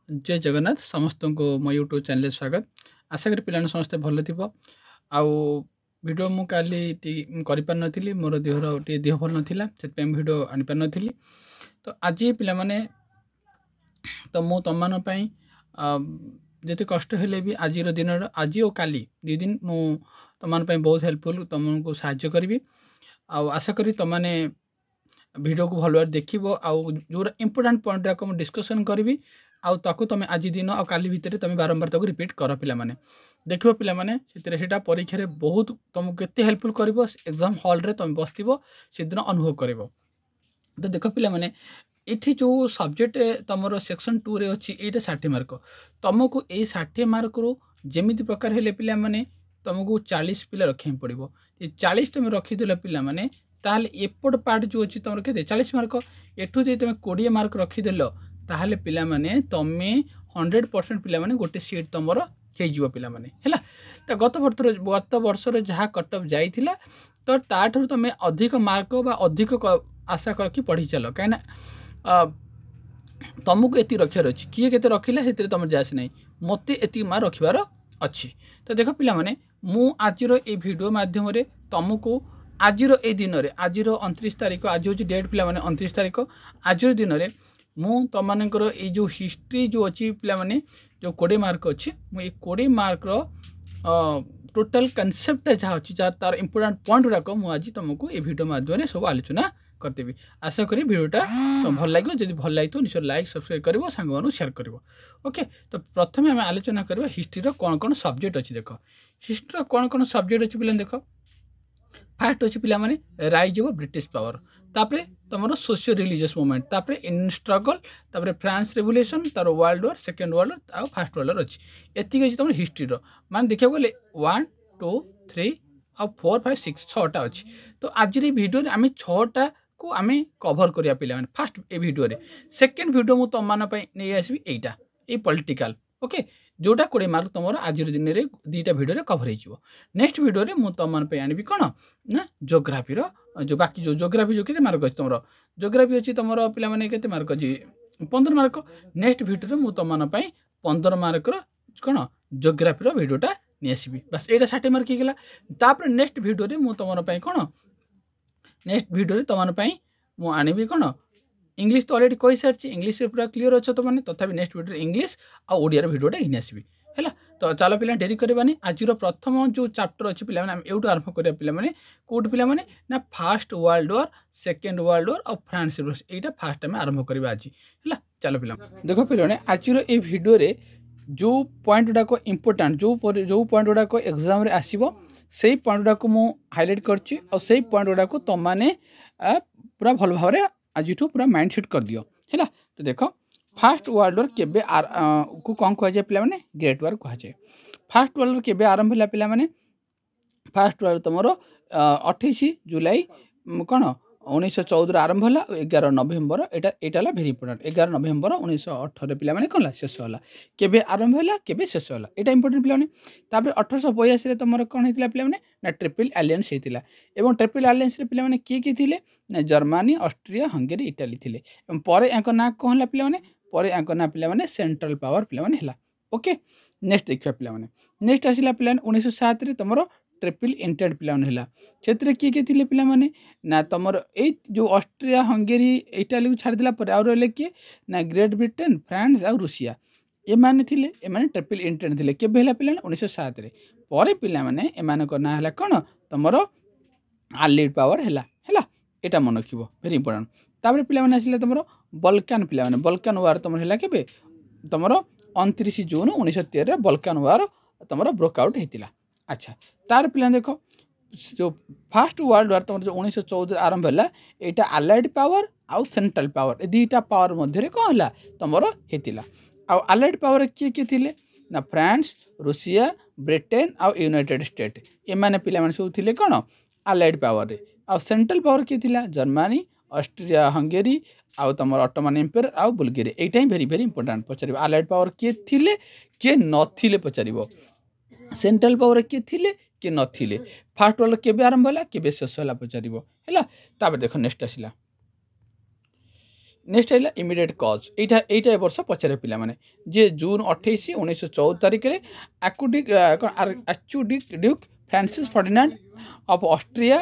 जय जगन्नाथ समस्त को मो यूट्यूब चैनल स्वागत। आशा करी पिलाने समस्ते भल थी। आउ वीडियो मु काली कर नी मोर देहर टे देह भल नाला से वीडियो आनी पार नी। तो आज पिला माने तो मु तुम जिते कष्ट हेले भी आज दिन आज और काली दी दिन मु तुम बहुत हेल्पफुल तुमको साहाय्य करी। आशा करी तुमने वीडियो को भल भाव देखो आउ जो इंपोर्टेंट पॉइंट गुराक मुझे डिस्कसन करी आउ ताकू तुम आज दिन आ काली भितर तुम बारंबार तक रिपीट कर पिला माने देखो पिला माने से परीक्षा बहुत तुमको केते हेल्पफुल कर एग्जाम हॉल रे तुम बस से दिन अनुभव कर। तो देख पिला माने ये जो सब्जेक्ट तुम सेक्शन 2 रे अच्छी ये 60 मार्क तुमको ये 60 मार्क रू जमी प्रकार हेले पिला माने तुमको 40 पिला रखा पड़ो। 40 तुम रखीदेल पिला माने ताहले एपट पार्ट जो अच्छी तुम के 40 मार्क एठू जो तुम 20 मार्क रखीदेल ताहले पिला माने तुमे 100% पिला माने गोटे सीट तुम हो पिला माने हैला। तो गत वर्षर जहाँ कटअप जाइथिला तो ताठू तुम अधिक मार्क बा अधिक आशा करके पढ़ी चल कहीं तुमको ये रखार अच्छी किए के रखिला से तुम जास नहीं मत ये मार्क रखार अच्छी। तो देख पिला माने मु आज ये वीडियो माध्यम तुमको आज ये दिन में आज 29 तारीख आज हूँ डेट पिला माने 29 तारीख आज दिन में मु तुमर ये जो हिस्ट्री जो अच्छी पिला माने जो 20 मार्क अच्छी मुझे 20 मार्क टोटल कनसेप्ट जहाँ अच्छी जहाँ तार इंपोर्टेंट पॉइंट गुड़ाक मुझे तुमको ये वीडियो माध्यम सब आलोचना करदेवी। आशा करी वीडियोटा भल लगे जब भल लगे तो निश्चय लाइक सब्सक्राइब कर सांग शेयर कर। ओके तो प्रथम आम आलोचना करवा हिस्ट्री कौन कौन सब्जेक्ट अच्छी। देख हिस्ट्री कौन कौन सब्जेक्ट अच्छी पिला देख फास्ट अच्छी पिला माने राइज ऑफ ब्रिटिश पावर तापरे तुम सोशियो रिलीजियस मूवमेंट तापरे इन स्ट्रगल तापरे फ्रांस रेवोल्यूशन तार world war second world war आ फास्ट वर्ल्ड वार अच्छी एतिक अच्छी तुम हिस्ट्री मान देखा गले 1 2 3 आ 4 5 6 6टा अच्छी। तो आज वीडियो आम 6टा को आम कभर करिया पिला माने फास्ट ए वीडियो रे सेकेंड वीडियो मु तुम मान नहीं आसबी एटा ए पॉलिटिकल ओके जोटा 20 मार्क तुम आज दिन में 2टा वीडियो कभर हो। नेक्स्ट वीडियो रे मु तुम आनबी कौन ना जोग्राफी जो बाकी जो जोग्राफी जो केते मार्क अच्छी तुम जोग्राफी अच्छी तुम पिला माने केते मार्क अच्छी 15 मार्क। नेक्स्ट वीडियो रे मु तुम 15 मार्क कौन जोग्राफी वीडियोटा नहीं आसबी बस ये 60 मार्क होगा। तापर नेक्स्ट वीडियो रे मु तुम कौन नेक्स्ट वीडियो रे तुम मु आनबी कौन इंग्लिश तो अलरेडी कही सारी इंग्लिश पूरा क्लीयर अच्छे तो मैंने तथापि नेक्स्ट वीडियो इंग्लिश आ ओडिया वीडियोटा घिनी आसबी है। तो चलो पिला डेरी करवानी आज प्रथम जो चैप्टर अच्छी पिला एवं आरंभ करा पिला कौट पिला ना fast world war second world वार और फ्रांस यहाँ फास्ट आम आरंभ करवा आज है। चलो पिला देख पिला आज ये वीडियो रे जो पॉइंट गुड़ाक इंपोर्टाट जो पॉइंट गुड़ाक एग्जाम रे आसीबो से पॉइंट गुड़ाक मु हाईलाइट करछि और से पॉइंट गुड़ाक तुम मैंने पूरा भल भाव आज पूरा माइंड सेट कर दियो है। तो देख फास्ट वर्ल्ड वार केबे को कौन कह जाए पिला माने ग्रेट वार कह जाए। फास्ट वर्ल्ड वार केबे आरंभ होला पिला माने फास्ट वर्ल्ड तुम 28 जुलाई कौन 1914 आरंभ होला 11 नवेम्बर यहाँ भेरी इंपोर्टेंट 11 नवेम्बर 1918 पिला माने कौन शेष होला केबे आरंभ होला केबे शेष होला यहाँ इंपोर्टेंट पिला माने। तापर 1882 तुम कौन होता पिला माने ना ट्रिपल आलियंस होता एवं ट्रिपल आलियंस पिला माने किए थिले ना जर्मनी ऑस्ट्रिया हंगेरी इटाली थिले एवं परे यांक ना कौन होला पिला माने परे यांक ना पिला माने सेंट्रल पावर पिला माने हला। ओके नेक्स्ट देखिया पिला माने नेक्स्ट आसिला पिला 1907 रे तुमरो ट्रिपल एंटेड प्लान है से किए किए थे पिला माने ना तुम जो ऑस्ट्रिया हंगेरी इटाली को छाड़देला आउ रहा किए ना ग्रेट ब्रिटेन फ्रांस आ रूसिया एमाने ट्रिपल एंटेड थे केबे हला पिला 1907 रे परे पिला माने एमानक ना हला कौन तुम आर्लिड पावर है यहाँ मन रखिब भेरी इंपोर्टेंट। तापर पिला माने आसिला तुम बल्कान पिला माने बल्कान वार तुम है केबे तुम 29 जून 1913 बल्कान वार तुम ब्रोकआउट होता। अच्छा तार पिला देख जो फास्ट वर्ल्ड वार तुम जो 1914 आरंभ है यहाँ आलाइड पावर आउ सेंट्रल पावर 2टा पावर मध्य कौन है तुम होता। आउ आलाइड पावर किए किए थे ना फ्रांस रूसिया ब्रिटेन आउ यूनाइटेड स्टेट एमाने पिला माने सब थे कौन आलाइड पावर रे। आउ सेंट्रल पावर किए थिला जर्मनी ऑस्ट्रिया हंगेरी आउ तुम ऑटोमन एम्पायर आउ बुल्गेरिया यहाँ भेरी भेरी इंपोर्टेंट पचार आलाइड पावर किए थिले किए नथिले पचार सेंट्रल पावर किए थिले किए नथिले फास्ट वर्ल्ड केबे आरंभ होला केबे शेष होला पचार है। तापर देख नेक्स्ट आसिला नेक्स्ट है इमिडिएट कज एटा वर्ष पचारे पे जे जून 28 1914 तारिख में archduke duke Francis Ferdinand of Austria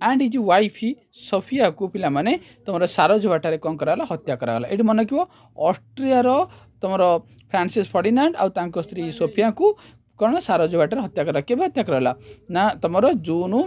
and his wife Sophia को पिला माने तुम सारज बाटारे कौन कराला हत्या कराला ये मन रखियो ऑस्ट्रिया तुम फ्रांसिस फर्डिनांड आउ तांको स्त्री सोफिया को कौन सारज बाटारे हत्या करा के हत्या कराला ना तुम जून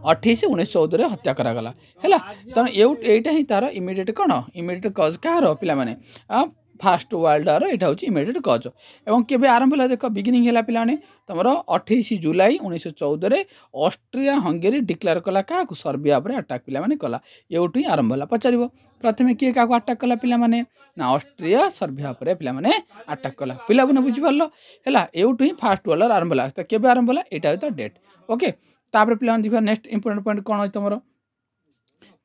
28 1914 हत्या करागला है तेणु यहीटा ही तार इमिडिएट कौन इमिडिएट कज कह पे फास्ट वर्ल्ड वार यहाँ हूँ इमिडिएट कज और केवे आरंभ है देख बिगिनिंग है पे तुम 28 जुलाई 1914 ऑस्ट्रिया हंगेरी डिक्लेयर कला क्या सर्बिया पर अटाक पे कला ये आरंभ है पचार प्रथम किए क्या अटाक कला पे ना ऑस्ट्रिया सर्बिया पर पे अटाक कला पिला बुझीपार है ये फास्ट वर्ल्ड आरंभ है केवे आरंभ है यहाँ हूँ डेट ओके तापर पे देखो नेक्स्ट इंपोर्टेंट पॉइंट कौन है तुम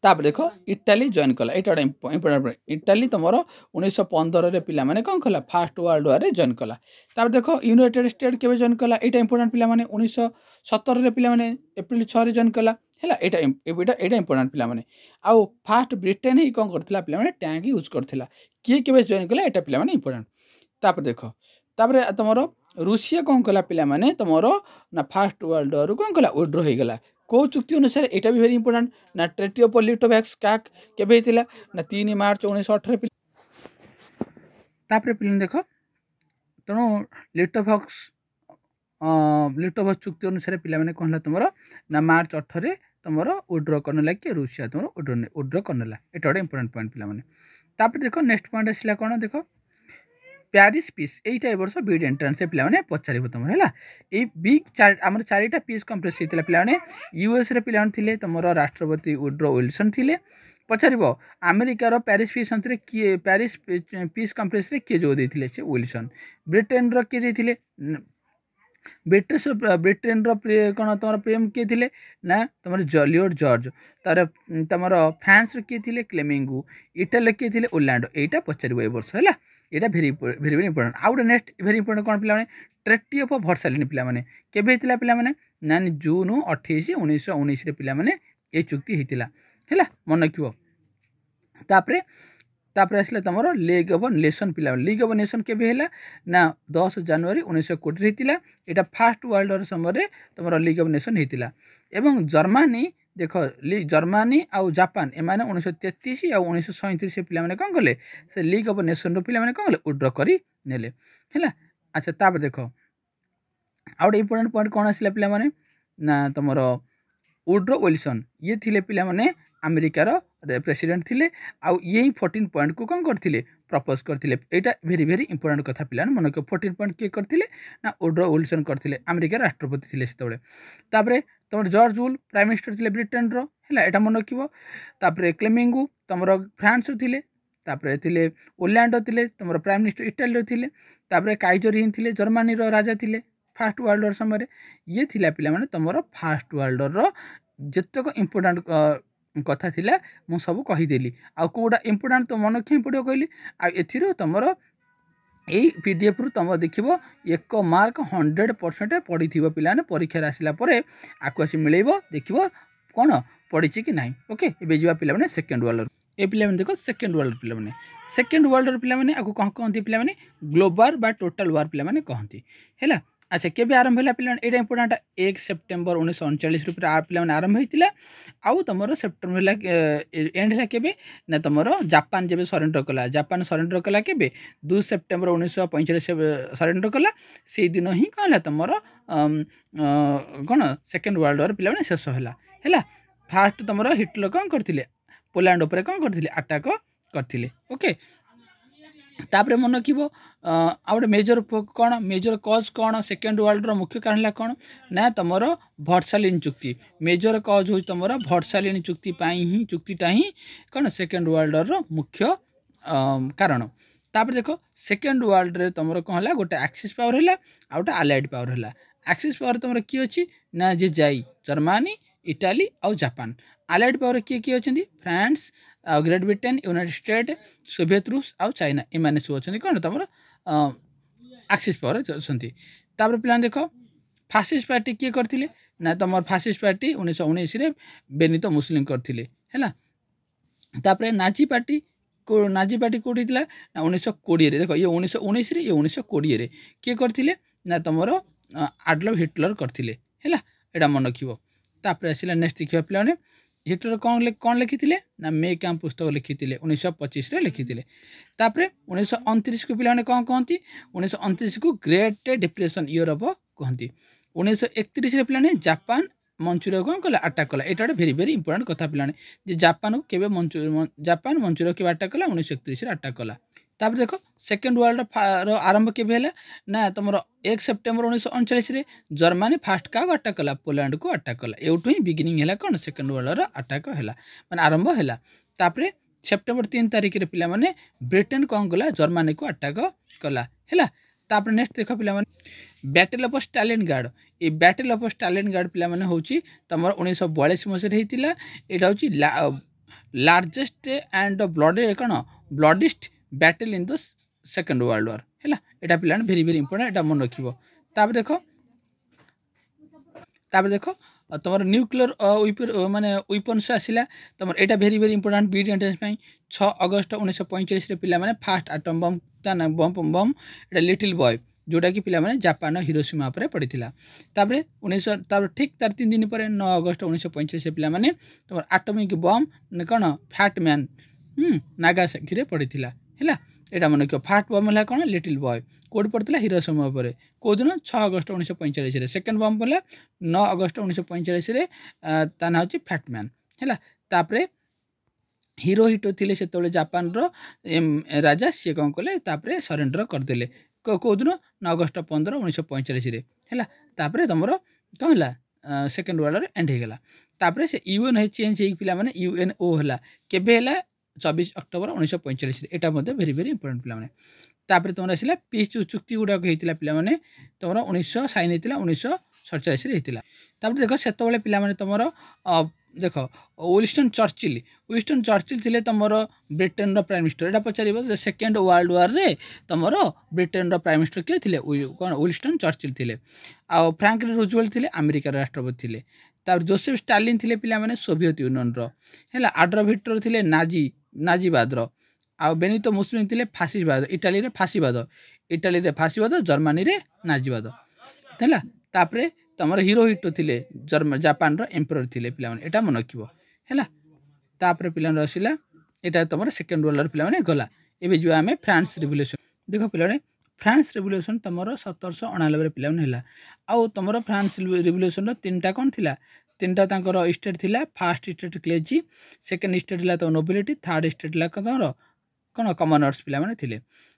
तापर देख इटाली जॉइन कला यहाँ इंपोर्टेंट पॉइंट इटाली तुम 1915 पे कौन कला फास्ट वर्ल्ड वार जॉइन कला तापर देख यूनाइटेड स्टेट के जॉइन कला यहाँ इंपोर्टेंट पे 1917 पे एप्रिल 6 जॉइन कला है यहाँ इंपोर्टेंट पे आउ फास्ट ब्रिटेन ही कौन करता पे टैंक यूज करता किए के जॉइन कला यहाँ पे इंपोर्टेंट तापर देख तापर तुम रूसिया कौन कला पे तुम ना फास्ट वर्ल्ड वार कौन कला विड्रो हो गला कौ चुक्ति अनुसार यहाँ भी वेरी इंपोर्टेंट ना ट्रेटी ऑफ लिटोवैक्स काक केबे हितिला ना 3 मार्च 1918 तापर पे देख तेणु लिटोवैक्स चुक्ति अनुसार पे कौन तुम ना मार्च 18 तुम विड्रो करने कि रूसिया तुम विड्रो करने ये गोटे इंपोर्टेंट पॉइंट पे देख नेक्स्ट पॉइंट आसला कौन देख प्यारिस पीस यही वर्ष बीड एंट्रांस पे पचार तुम है ये बिग आम चारिटा पीस कंप्रेस होता पे यूएस पे थे तुम राष्ट्रपति वुड्रो विल्सन थे पचार अमेरिकार प्यारिस पीस अंतर किए प्यारिस पीस कंप्रेस किए जो देते से विल्सन ब्रिटेन किए देते ब्रिटेन कौन तुम प्रेम किए थे ना तुम जलियोड जॉर्ज तार तुम फ्रांस किए थे क्लेमिंगू इटाली किए थे ओरलैंडो यहाँ पचार वर्ष है यहाँ भेरी भेरी इंपोर्टेंट आउ गए नेक्स्ट भेरी इंपोर्टेंट कौन पे ट्रेटी ऑफ वर्सालिन पे केवे होता पे ना जून 28 1919 पे ये चुक्ति होता है मन रखियो तापर आसला तुम लीग ऑफ नेशन पे लीग ऑफ नेशन केवे है ना 10 जनवरी 1920 होता यहाँ फास्ट वर्ल्ड वार समय तुम लीग ऑफ नेशन होता एवं जर्मनी देख जर्मनी आउ जापान एम 1933 आ 1937 पे कौन कले से लीग ऑफ नेशन पे कौन कले विड्रो कर है अच्छा तापर देख आउ गए इंपोर्टेंट पॉइंट कौन आसला पे ना तुम वुड्रो विल्सन ये थे पे अमेरिकार प्रेसिडेंट थे आउ ये 14 पॉइंट को कौन करते प्रपोज करते यहाँ भेरी भेरी इंपोर्टेंट कथा पे मन रख 14 पॉइंट किए करते ना वुड्रो विल्सन करते अमेरिकार राष्ट्रपति थे से तुम जॉर्ज वुल प्राइम मिनिस्टर थे ब्रिटेन है यहाँ मन रखिए क्लेमिंगू तुम फ्रांस थे ओरलैंडो थे तुम प्राइम मिनिस्टर इटाली थे काइजर हिंद थे जर्मनी राजा थे फास्ट वर्ल्ड वार समय ये थिला पे तुम फास्ट वर्ल्ड वार जितक इंपोर्टेंट कथा थिला मु सब कहीदेली आ कौटा इंपोर्टेंट तो मन रखा पड़ो कहली आर तुम यही पीडीएफ रु तुम देख एक मार्क 100% पढ़ी पे परीक्षा आसला आपको आसी मिल देख कौन पढ़ी कि ना ओके ये जा पे सेकेंड वर्ल्ड ए पे देख सेकेंड वर्ल्ड पे सेकेंड वर्ल्ड पे आपको कौन कहते पे ग्लोबल बा टोटल वार पे कहती है अच्छा केबे आरंभ है पे यहाँ इंपोर्टेंट 1 सेप्टेम्बर 1939 पे आरंभ होता आउ तुम सेप्टेम्बर एंड है केबे ना तुम जापान जब सरेंडर कला जापान सरेंडर कला केबे 2 सेप्टेम्बर 1945 सरेंडर कला से दिन ही कौन है तुम कौन सेकेंड वर्ल्ड वार पे शेष है फास्ट तुम हिटलर कौन करते पोलैंड उपर कौन करते अटैक करते ओके तापर मन रख आ गए मेजर कौन मेजर कज कौन सेकेंड वर्ल्ड मुख्य कारण है कौन ना तुम वर्सालिन चुक्ति मेजर कज हो तुम वर्सालिन चुक्ति ही चुक्तिटा ही कौन सेकेंड वर्ल्ड वार मुख्य कारण तापर देख सेकेंड वर्ल्ड रे तुम कौन है गोटे एक्सिस पावर है आ गए आलाइड पावर है एक्सिस पावर तुम किए अच्छी ना जे जाई जर्मनी इटाली आउ जापान आलाइड पावर किए किए अच्छा France great Britain United state Soviet रूस आउ चाइना एम सब अच्छा कौन तुम एक्सिस पावर अच्छा पे देख फासिस्ट पार्टी किए करते ना तुम फासिस्ट पार्टी 1919 बेनितो मुसलिम करते है नाजी पार्टी नाजी पार्टी कौटी ना 1920 देख ये 1919 ये 1920 किए करथिले ना तुमर एडल्फ हिटलर करथिले हैला एटा मन रखिबो। तापर आसिला नेक्स्ट देखिबा पिला माने हिटलर कौन लिखिथिले ना मे कैम्प पुस्तक लिखिथिले 1925 रे लिखिथिले। तापर 1929 को पिला माने कोन कहंती 1929 को ग्रेट डिप्रेशन ईयर ऑफ कहंती। 1931 रे पिला माने जापान मंचूरिया कौन कला अटैक कला एटा वेरी वेरी इंपोर्टेंट कथा पिला माने जे जापान को केबे जापान मंचूरिया के अटैक कला 1931 रे अटैक कला। तापर देखो सेकेंड वर्ल्ड रो आरंभ केबे हैला ना तुमरो 1 सेप्टेम्बर 1939 रे जर्मनी फास्ट का अटैक कला पोलैंड को अटैक कला एउठु ही बिगिनिंग हैला कोन सेकेंड वर्ल्ड रो अटैक हैला माने आरंभ हैला। तापर सेप्टेम्बर 3 तारिख रे पिला माने ब्रिटेन कौन कला जर्मनी को अटैक कला हैला। तापर नेक्स्ट देखो पिला माने बैटल ऑफ स्टालिनग्राड ए बैटल ऑफ स्टालिनग्राड पिला माने होची तमर 1942 मसे हेतिला एटा होची largest and bloodiest battle in the second world war हैला एटा पिला वेरी वेरी इंपोर्टेंट एटा मन रखिबो। तापर देखो तुम न्यूक्लियर माने वेपन्स आसिला तुम एटा very very important beat entrance 6 अगस्त 1945 रे पिला माने फास्ट एटम बम एटा लिटिल बॉय जोटा कि पिला माने जापान हिरोशिमा पर पड़ीथिला। तापर 19 तापर ठीक तार 3 दिन पर 9 अगस्त 1945 पिला माने तुम एटॉमिक बम कौन फैट मैन नागासाकी रे पड़ीथिला हैला एटा मन के फास्ट बम हला कौन लिटिल बॉय कोड पड़ता हिरोशिमा पर को दिन 6 अगस्त 1945 रे सेकंड बम पड़ला 9 अगस्त 1945 रे ता ना होची फैट मैन हैला। तापर हिरोहितो थिले से तोले जापान रो राजा से कौन कले तापर सरेंडर कर देले को दिन 9 अगस्त 15 1945 रे हैला। तापर तुमरो कौन हला सेकंड वर्ल्ड एंड हो गला। तापर से यूएन है चेंज हे पिला माने यूएनओ हला केबे हला 24 अक्टोबर 1945 एटा मध्ये वेरी वेरी इंपोर्टेंट पिला माने। तापर तुमरा आसिला पीस चुक्ति गुडा हेतिला पिला माने तुमरा 1900 साइन हेतिला 1947 रे हेतिला। तापर देखो सेतो बेले पिला माने तुमरा देखो विंस्टन चर्चिल थिले तुमरो ब्रिटेन रो प्राइम मिनिस्टर एटा पचारिबो जे सेकंड वर्ल्ड वॉर रे तुमरो ब्रिटेन रो प्राइम मिनिस्टर के थिले कोन विंस्टन चर्चिल थिले आ फ्रैंकलिन रूजवेल्ट थिले अमेरिका रो राष्ट्रपति थिले। तापर जोसेफ स्टालिन थिले पिला माने सोवियत यूनियन रो हैला एडल्फ हिटलर थिले नाजीवाद रो आ बेनितो मुसोलिनी थिले फासिस्टवाद इटाली रे फासिस्टवाद जर्मनी रे नाजीवाद हैला। तापर तमर हिरोहितो थिले जापान रो एम्परर थिले पिला माने एटा मन रखिबो हैला। तापर पिला रसिला एटा तमर सेकंड वर्ल्ड पिला माने गला। एबे जो आमे फ्रांस रिवोल्यूशन देखो पिला माने फ्रांस रिवोल्यूशन तमर 1789 रे पिला माने हैला आ तमर फ्रांस रिवोल्यूशन रो तीनटा कोन थिला तीनटा तांकर स्टेट थिला फर्स्ट स्टेट क्लेजी सेकंड स्टेट ला तो नोबिलिटी थर्ड स्टेट ला तमर कोन कॉमनर्स पिला माने थिले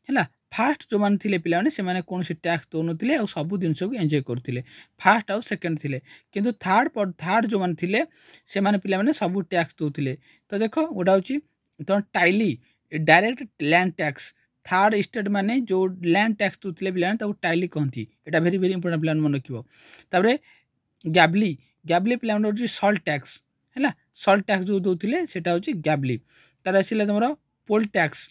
हैला। फास्ट जो मान थिले पिला माने से माने कोन से टैक्स दो नथिले आ सब दिन को एन्जॉय करथिले फास्ट आ सेकंड थिले किंतु थर्ड जो मान थिले से माने पिला माने सब टैक्स दोथिले। तो देखो ओडा होची तो टाइली direct land tax third state माने जो लैंड टैक्स दोथिले पिला माने ताको टाइली कहंती एटा वेरी वेरी इंपोर्टेंट प्लान मन रखिबो। तारे गैबली पिला माने होची सॉल्ट टैक्स हैला सॉल्ट टैक्स जो दोथिले सेटा होची गैबली। तार आसिला तमरो पोल टैक्स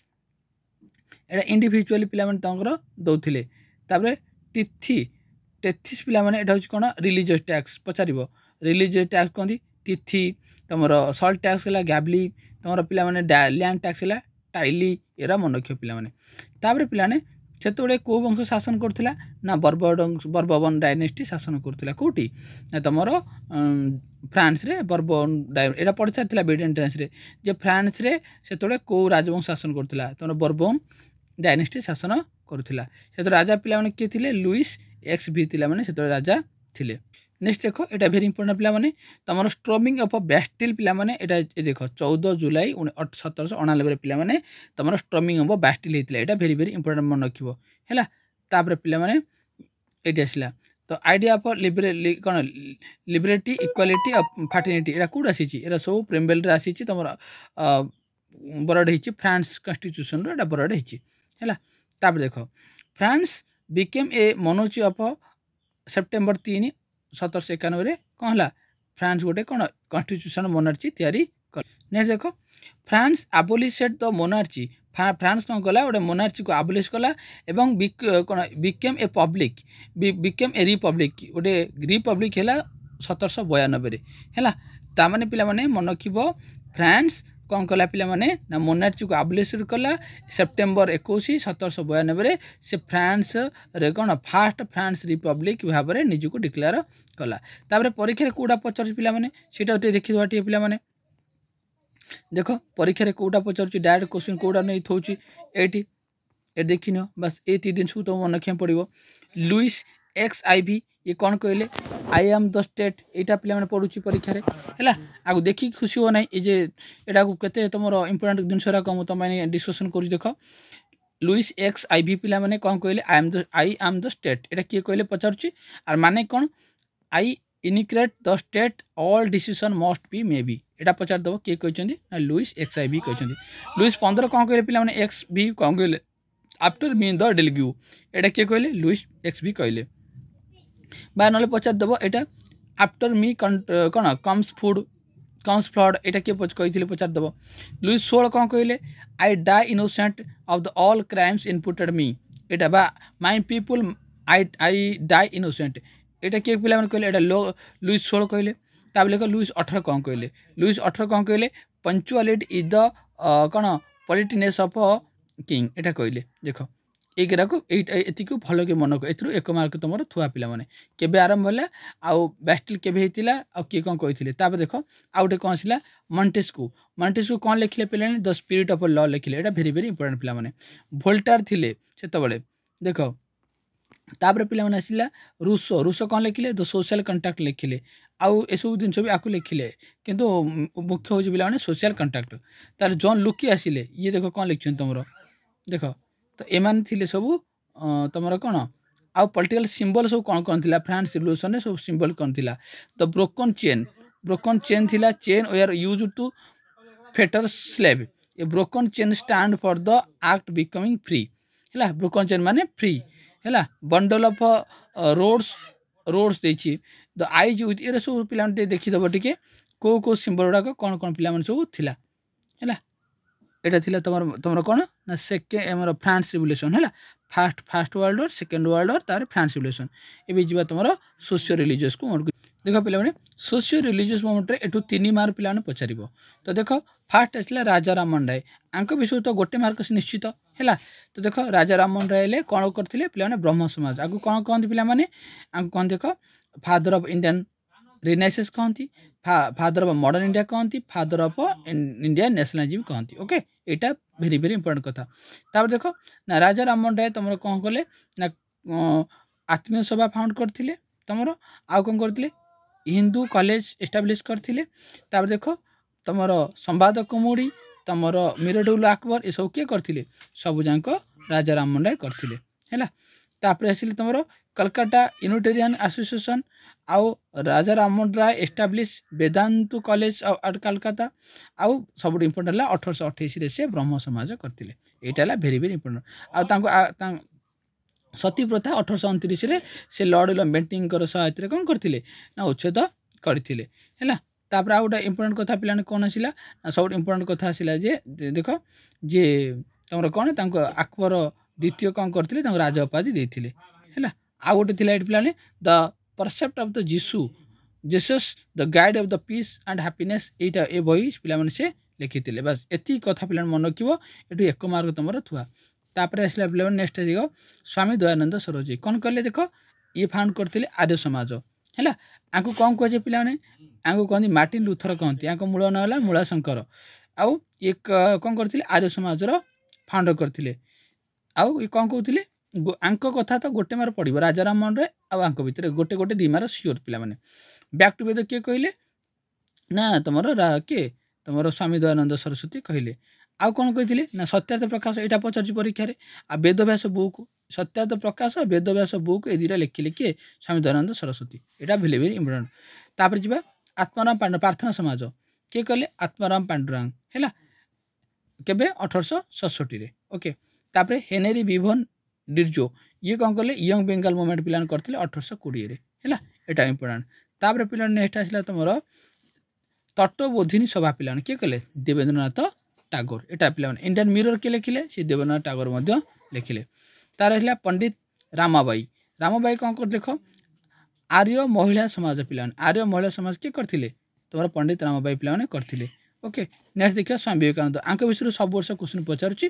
एटा इंडिविजुअली पिला माने तंगर दोथिले। तापर टेथिस पिला माने एटा होची कोन रिलीजियस टैक्स पचारिबो रिलीजियस टैक्स कोंदी तिथि तमरो सॉल्ट टैक्स हला गैबली तमरो पिला माने लैंड टैक्स हला टाइली एरा मन रखियो पिला माने। तापर पिला ने सेतोळे को वंश शासन करथिला ना बर्बन डायनेस्टी शासन करथिला कोठी ना तमरो फ्रांस रे बर्बन एटा पड़छाथिला ब्रिटेन ट्रांस रे जे फ्रांस रे सेतोळे को राजवंश शासन करथिला तमरो बर्बन डायनेस्टी शासन करथिला। सेतो राजा पिला माने के थिले लुइस एक्स भी थिला माने सेतो राजा थिले। नेक्स्ट देखो एटा वेरी इंपोर्टेंट पिला माने तमरो स्टॉर्मिंग ऑफ बैस्टिल पिला माने एटा देखो 14 जुलाई 1789 रे पिला माने तमरो storming of Bastille हेतिला Etah very very important मन रखिबो हैला। तापर पिला माने एटा आसिला तो idea of liberty equality of fraternity Etah code आसीची era सब प्रेमबेल रे आसीची तमरो बरड हिची फ्रांस कॉन्स्टिट्यूशन रो एटा बरड हिची हैला। तापर देखो France became a monarchy of September 3 1791 रे कोन हला फ्रांस गोटे कोन कॉन्स्टिट्यूशन मोनार्ची तयारी कर। नेक्स्ट देखो फ्रांस एबोलिशेड द मोनार्ची फ्रांस कोन गला गोटे मोनार्ची को एबोलिश कला एवं became a public became a Republic गोटे रिपब्लिक हला 1792 रे हैला। ता माने पिला माने मन रखिबो फ्रांस कौन कला पिला माने ना मोनार्ची को आबलिश कला सेप्टेम्बर 21 1792 से फ्रांस रे कौन फास्ट फ्रांस रिपब्लिक भाव में निजको डिक्लेयर कला तापर परीक्षा कौटा पचार पिला माने सेटा देखिदवा टी पिला माने देख परीक्षा कौटा पचार डायरेक्ट क्वेश्चन कौटा नहीं थोची एटी ए देखिन बस ये तीन सब तुम मन रखा पड़ो लुइस एक्स आईवी ये कौन कहले आई एम द स्टेट यहाँ पे पढ़ुची परीक्षा है आगे देखिए खुशी हो ना ये यहाँ को तुम इंपोर्टाट जिनस तुम डिस्कसन कर देख लुइस एक्स आईवी पिला माने कौन कहले आई एम द स्टेट यहाँ किए कहले पचारुची आर माने कौन I incarnate the state all decision must be may be यहाँ पचारदेव किए कहते लुइस एक्स आईवी कहते लुइस 15 कौन कहले पिला माने एक्स भी कौन कहले आफ्टर मी द डेलिग्यू एटा किए कहले लुइस एक्स भी कहले बा ना पचारदेव यहाँ आफ्टर मी कौन कम्स फ्लड यहाँ किए कही पचारदेव लुइस 16 कौन कहले I die innocent of the all crimes imputed me यहाँ बा my people I die innocent यहाँ किए पिला कहले यहाँ लुइस 16 कहले ताप लेख लुइस 18 कौन कहले लुइस 18 कौन कहले पंचुअलिटी इज द कौन पॉलिटिनेस ऑफ किंग यहाँ कहले देख ये एति भल के मन को एक मार्क तुम थुआ पिला माने केबे आरंभ होला आउ बैस्टिल केबे हेतिला आ किए कौन कही तापर देख आउ गोटे कौन आसला मॉन्टेस्क्यू कौन लिखिले पिला द स्पिरिट ऑफ लॉ लिखिले यहाँ भेरी भेरी इंपोर्टेंट पिला माने वोल्टेयर थिले सेतबेले देख तापर पिला माने आसला रूसो कौन लिखिले द सोशल कंट्राक्ट लिखिले आउ एसबू जिन भी आपको लिखिले किंतु मुख्य हूँ पिला माने सोशल कंट्राक्ट तार जॉन लुकी आसिले ये देख कौन लिखछन तुमरो देख तो एमान थिले सबू तुमर कौन आउ पॉलिटिकल सिंबल सब कौन कौन थिला फ्रांस रिवोल्यूशन सब सिंबल कौन थिला द ब्रोकन चेन थिला chain were use to fetter slave a broken chain stand for the act becoming free है ब्रोकन चेन माने फ्री है बंडल ऑफ रोड्स देखिए द आईज विथ ये सब पिला देखीदेव टे कौ सिंबल गुड़ाक कौन कौन पिला सब थिला है एटा थिला तुम कौन ना सेकेंड आमर फ्रांस रिवोल्यूशन है fast world war second world वार तार फ्रांस रिवोल्यूशन ये जा तुम सोशियो रिलीजियस को देख पे सोशियो रिलीजियस मोमेंट रे एठू 3 मार्क पे पचार तो देख फास्ट आसला राजा राममोहन राय आंक विषय तो गोटे मार्क निश्चित है तो देख राजा राममोहन राय कौन करते पे ब्रह्म समाज आगे कौन कहते पे कहते देख फादर ऑफ इंडियन रिनाइसेंस कहती फादर ऑफ मॉडर्न इंडिया कहती फादर ऑफ इंडिया नेशनलिज्म कहती ओके यहाँ भेरी भेरी इंपोर्टेंट कथा तापर देख ना राजा राममोहन राय तुम कौन कले ना आत्मीय सभा फाउंड करते तुम आउ कौन करते हिंदू कॉलेज एस्टाब्लिश करते तापर देख तुम संवाद कुमुड़ी तुम मिरडुल अकबर ये सब किए करते सबूक राजा राममोहन राय करते है तापर आसिले तुम कलकाता यूनिटेरियन एसोसिएशन आउ Raja Rammohan Roy establish Vedanta college at Kolkata आउ सब इंपोर्टेंट है 1828 से ब्रह्म समाज करते यहाँ भेरी भेरी इंपोर्टेंट आउ सती प्रथा 1829 से लॉर्ड बेंटिंग सहायता कौन करते ना उच्छेद करते है तापर आउ गोटे इंपोर्टेंट कथा पे कौन आसला सब इंपोर्टेंट कथा आसला जे देख जे तुम कौन अकबर द्वितीय कौन करते राज उपाधि देते है आउ गोटे थी पे the precept of the Jesus the guide of the peace and happiness यहाँ ये बही पे से लिखी बस एति कथा पे मन रखो ये 1 मार्क तुम थुआ तापर आसला पे नेक्स्ट दिग स्वामी दयानंद सरोजी कौन कले देख ये फाउंड करते आर्य समाज है आंकु कौन कहे पे आंकु कहते मार्टिन लूथर कहती या मूल ना है मूलाशंकर आउ ये कौन करते आर्य समाज फाउंडर करते आउ ये कौन कहते आंक कथा तो गोटे मार पड़ो राजा राममोहन राय आंक भितर गोटे गोटे 2 मार सियोर पे बैक टू वेद किए कहले ना तुम किए तुम स्वामी दयानंद सरस्वती कहले आउ कौन कही ना सत्यार्थ प्रकाश यहाँ पचार परीक्षा आ वेदव्यास बुक सत्यार्थ प्रकाश वेदव्यास बुक ये 2टा लिखिले किए स्वामी दयानंद सरस्वती यहाँ भेरी भेरी इंपोर्टेंट तापर जी आत्माराम पांडु प्रार्थना समाज किए कहले आत्माराम पांडुरंग है केबे 1867 ओके तापर हेनरी विभन डिर्जो ये कौन कले यंग बेंगल मूवमेंट पिलान करते 1820 है यहाँ इंपोर्टेंट तापर पिला नेक्स्ट आसला तुम तत्वबोधिनी सभा पिला किए कले देवेंद्रनाथ टागोर यहाँ पे इंडियन मिरर किए लिखिले से देवेंद्रनाथ टागोर लिखिले तार आसला पंडित रामाबाई कौन कर देख आर्य महिला समाज पिला आर्य महिला समाज किए करते तुम पंडित रामाबाई पिला करते ओके नेक्स्ट देखिए स्वामी विवेकानंद आंक विषय सब वर्ष क्वेश्चन पचारुची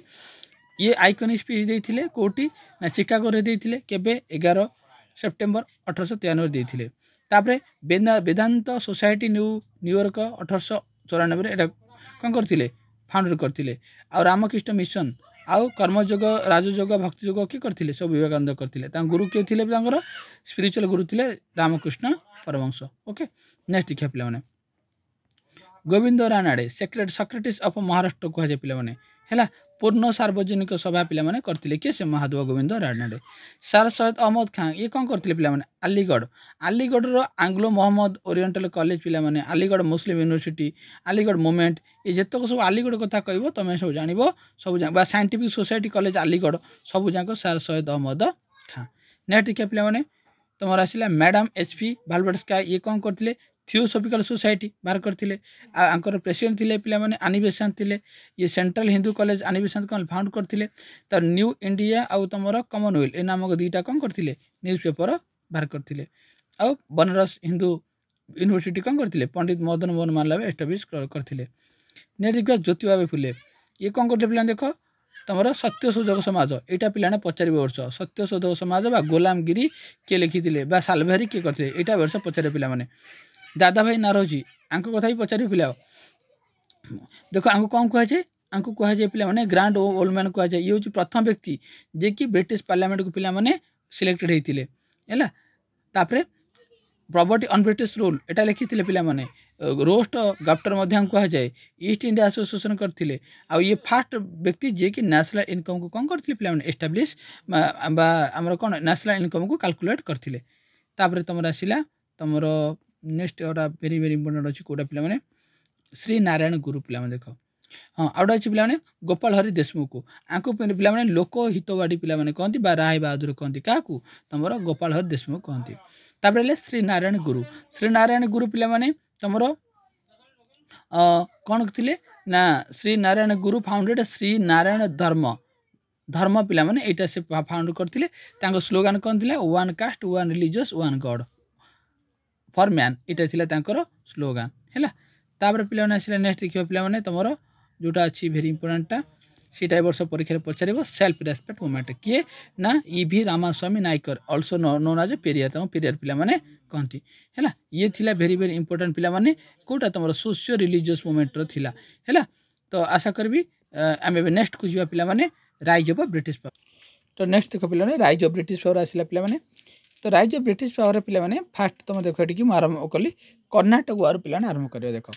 ये आइकनिक स्पीच देते कौटी ना चिकागो देते केबे 11 सेप्टेम्बर 1893 देते तापर वेदांत सोसाइटी न्यूयॉर्क 1894 एटा कौन करते फाउंडर करते आ रामकृष्ण मिशन आउ कर्मयोग राजयोग भक्तियोग किए करते सब विवेकानंद करते गुरु किए थे स्पिरिचुअल गुरु थे रामकृष्ण परमहंस ओके नेक्स्ट देखिए पे गोविंद रानाडे सेक्रेटरीज ऑफ महाराष्ट्र कहुए पे पूर्ण सार्वजनिक सभा पे करते किए से महादेव गोविंद रानाडे सर सैयद अहमद खान ये कौन करते पे Aligarh Anglo Mohammad oriental college पे आलीगढ़ मुस्लिम यूनिवर्सिटी आलीगढ़ मूवमेंट ये जितक सब आलीगढ़ कथा कह तुम सब जान सब साइंटिफिक सोसाइटी कॉलेज आलीगढ़ सब जाक सर सैयद अहमद खान नेक्स्ट देखिए पे तुम आसला मैडम एचपी भालवर्ड्सका ये कौन करते थियोसॉफिकल सोसाइटी बाहर करते आंकर प्रेसिडेंट थे पे आनी बेसांत थे ये सेंट्रल हिंदू कॉलेज आनी बेसांत कौन फाउंड करते तो न्यू इंडिया आउ तुम कॉमनवेल्थ ए नामक दुईटा कौन करते न्यूज पेपर बाहर करते आउ बनारस हिंदू यूनिवर्सिटी कौन करते पंडित मदन मोहन मालवीय एस्टाब्लीश करते नेक्स्ट देखिए ज्योतिबा फुले ये कौन करते पे देख तुम सत्य शोधक समाज यहाँ पे पचार वर्ष सत्य शोधक समाज बा गोलामगिरी किए लिखी सालभारी किए करते यहाँ वर्ष पचारे पे दादा भाई नारोजी आंक कथा भी पचार पिला देख आंक कौन कहुए आंक कहुए पे ग्रांड ओल्ड मैन कहुए ये हूँ प्रथम व्यक्ति जे कि ब्रिटिश पार्लियामेंट को पे सिलेक्टेड होते है तापर प्रॉपर्टी ऑन ब्रिटिश रूल एटा लिखी पे रोस्ट गाफ्टर कहुए ईस्ट इंडिया एसोसिएशन करते आ ये फास्ट व्यक्ति जे कि नेशनल इनकम को कौन करते पे एस्टाब्लीश आमर कौन नेशनल इनकम को कैलकुलेट करते तुम आसला तुम नेक्स्ट गोटा वेरी वेरी इंपोर्टेंट अच्छी कौटा पे श्री नारायण गुरु पे देख हाँ आउटा अच्छी पे गोपाल हरि देशमुख को आंको पे लोक हितवाड़ी पे कहती राय बहादुर कहती क्या तुम गोपाल हरि देशमुख कहती तापर श्री नारायण गुरु पे तुम कौन थे ना श्री नारायण गुरु फाउंडेड श्री नारायण धर्म पे यहाँ से फाउंड करते स्लोगान कौन थी one cast one religious one God for man यहाँ थी स्लोगान है तापर पे आसला नेक्स्ट देखिए पे तुम जोटा अच्छी वेरी इंपोर्टेंटा सीटा वर्ष परीक्षा पचार सेल्फ रेस्पेक्ट मूवमेंट किए ना E V Ramaswamy Naicker also known as Periyar Periyar पे कहती है ये थिला वेरी वेरी इंपोर्टेंट पे कौटा तुम सोशियो रिलीजियस मूवमेंट थिला है तो आशा करी आम नेक्स्ट को जा पे राइज ऑफ ब्रिटिश पावर तो नेक्स्ट देख पे राइज ऑफ ब्रिटिश पावर आसला पे तो राइज ऑफ ब्रिटिश पावर पे फास्ट तुम देख ये आरंभ कली कर्णाटक वार पे आरंभ कर देख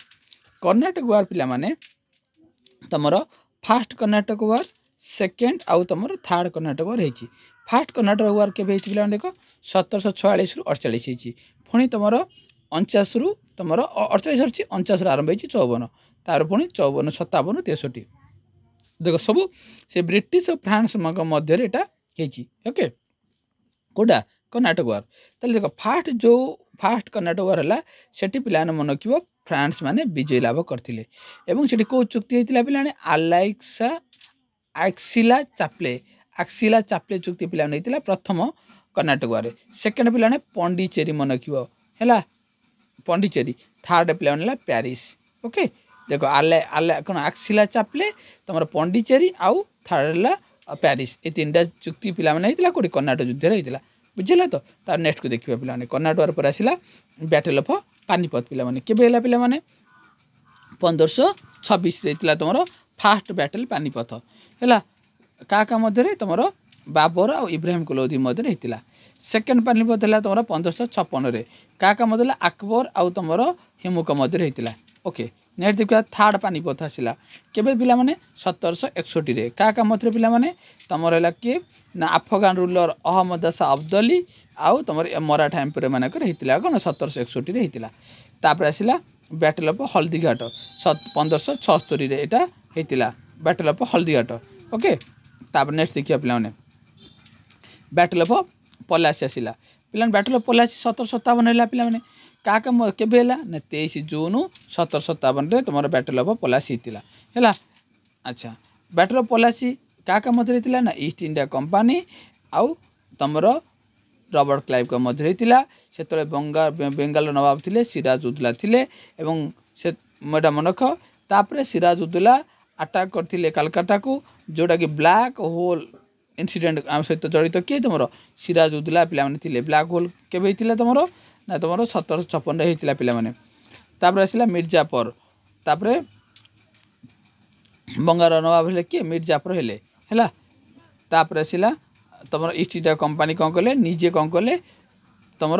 कर्णाटक वार पे तुम फास्ट कर्णाटक वार सेकेंड आउ तुम थर्ड कर्णाटक वार हो फास्ट कर्णाटक वार के पे देख 1746 रु 48 पुणी तुम 49 रु तुम 48 रही 49 आरंभ हो 54 तार पुणी 54 57 63 देख सब से ब्रिटिश और फ्रांस मध्य ओके कौटा कर्णाटक वार तो देख फास्ट कर्णाटक वार है से पे मन रखिए फ्रांस माने विजय लाभ करते कौ चुक्ति होता पे आलाइक्सा आक्सिला चाप्ले चुक्ति पे प्रथम कर्णाटक वार सेकेंड पे पंडिचेरी मन रखिए है पंडिचेरी थर्ड पे प्यारिस ओके देख आला कौन आक्सिला चाप्ले तुम पंडिचेरी आउ थर्ड है प्यारिस ये तीन चुक्ति पे कौटी कर्णाटक युद्ध होता बुझेगा तो तार नेक्स्ट को देखिए पे कर्णाटक वार पर आसला बैटल ऑफ पानीपत पे केबे पे 1526 तुम फास्ट बैटल पानीपत है क्या मध्य तुम बाबर और इब्राहिम लोधी मध्य होता सेकेंड पानीपत है तुम 1556 क्या मध्य अकबर आउ तुम हिमुक मध्य होता ओके नेक्स्ट देखिए थर्ड पानीपत आसला केबे पिला माने 1761 क्या मध्य पिला माने तुम रहा किए ना अफगान रूलर अहमद शाह अब्दाली आउ तुम मराठा एम्पायर मानक होता कौन 1761 होता तापर आसला बैटल ऑफ हल्दीघाट 1576 यहाँ होता बैटल ऑफ हल्दीघाट ओके तापर नेक्स्ट देखिए पे बैटल ऑफ पलासी आसला पे बैटल ऑफ पलासी 1757 है पे क्या केबे ना 23 जून 1757 तुम बैटल ऑफ पलासी होता है अच्छा बैटल ऑफ पलासी क्या मध्य होता ना ईस्ट इंडिया कंपनी आउ तुम रॉबर्ट क्लाइव का मध्य होता से बेंगाल नवाब थे सिराज उद्दौला थे से मन रख तापर सिराजुद्दौला अटाक करथिले कलकत्ता को जोटा कि ब्लैक होल इनसीडेंट आम सहित जड़ित किए तुम सिराजुद्दौला पे ब्लैक होल केवे होता तुम ना तुम 1756 होता पे आसला मिर्जापुर तापर बंगार नवाब हेले किए मिर्जापुर हेले है तापर आसला तुम ईस्ट इंडिया कंपनी कौन कले निजे कौन कले तुम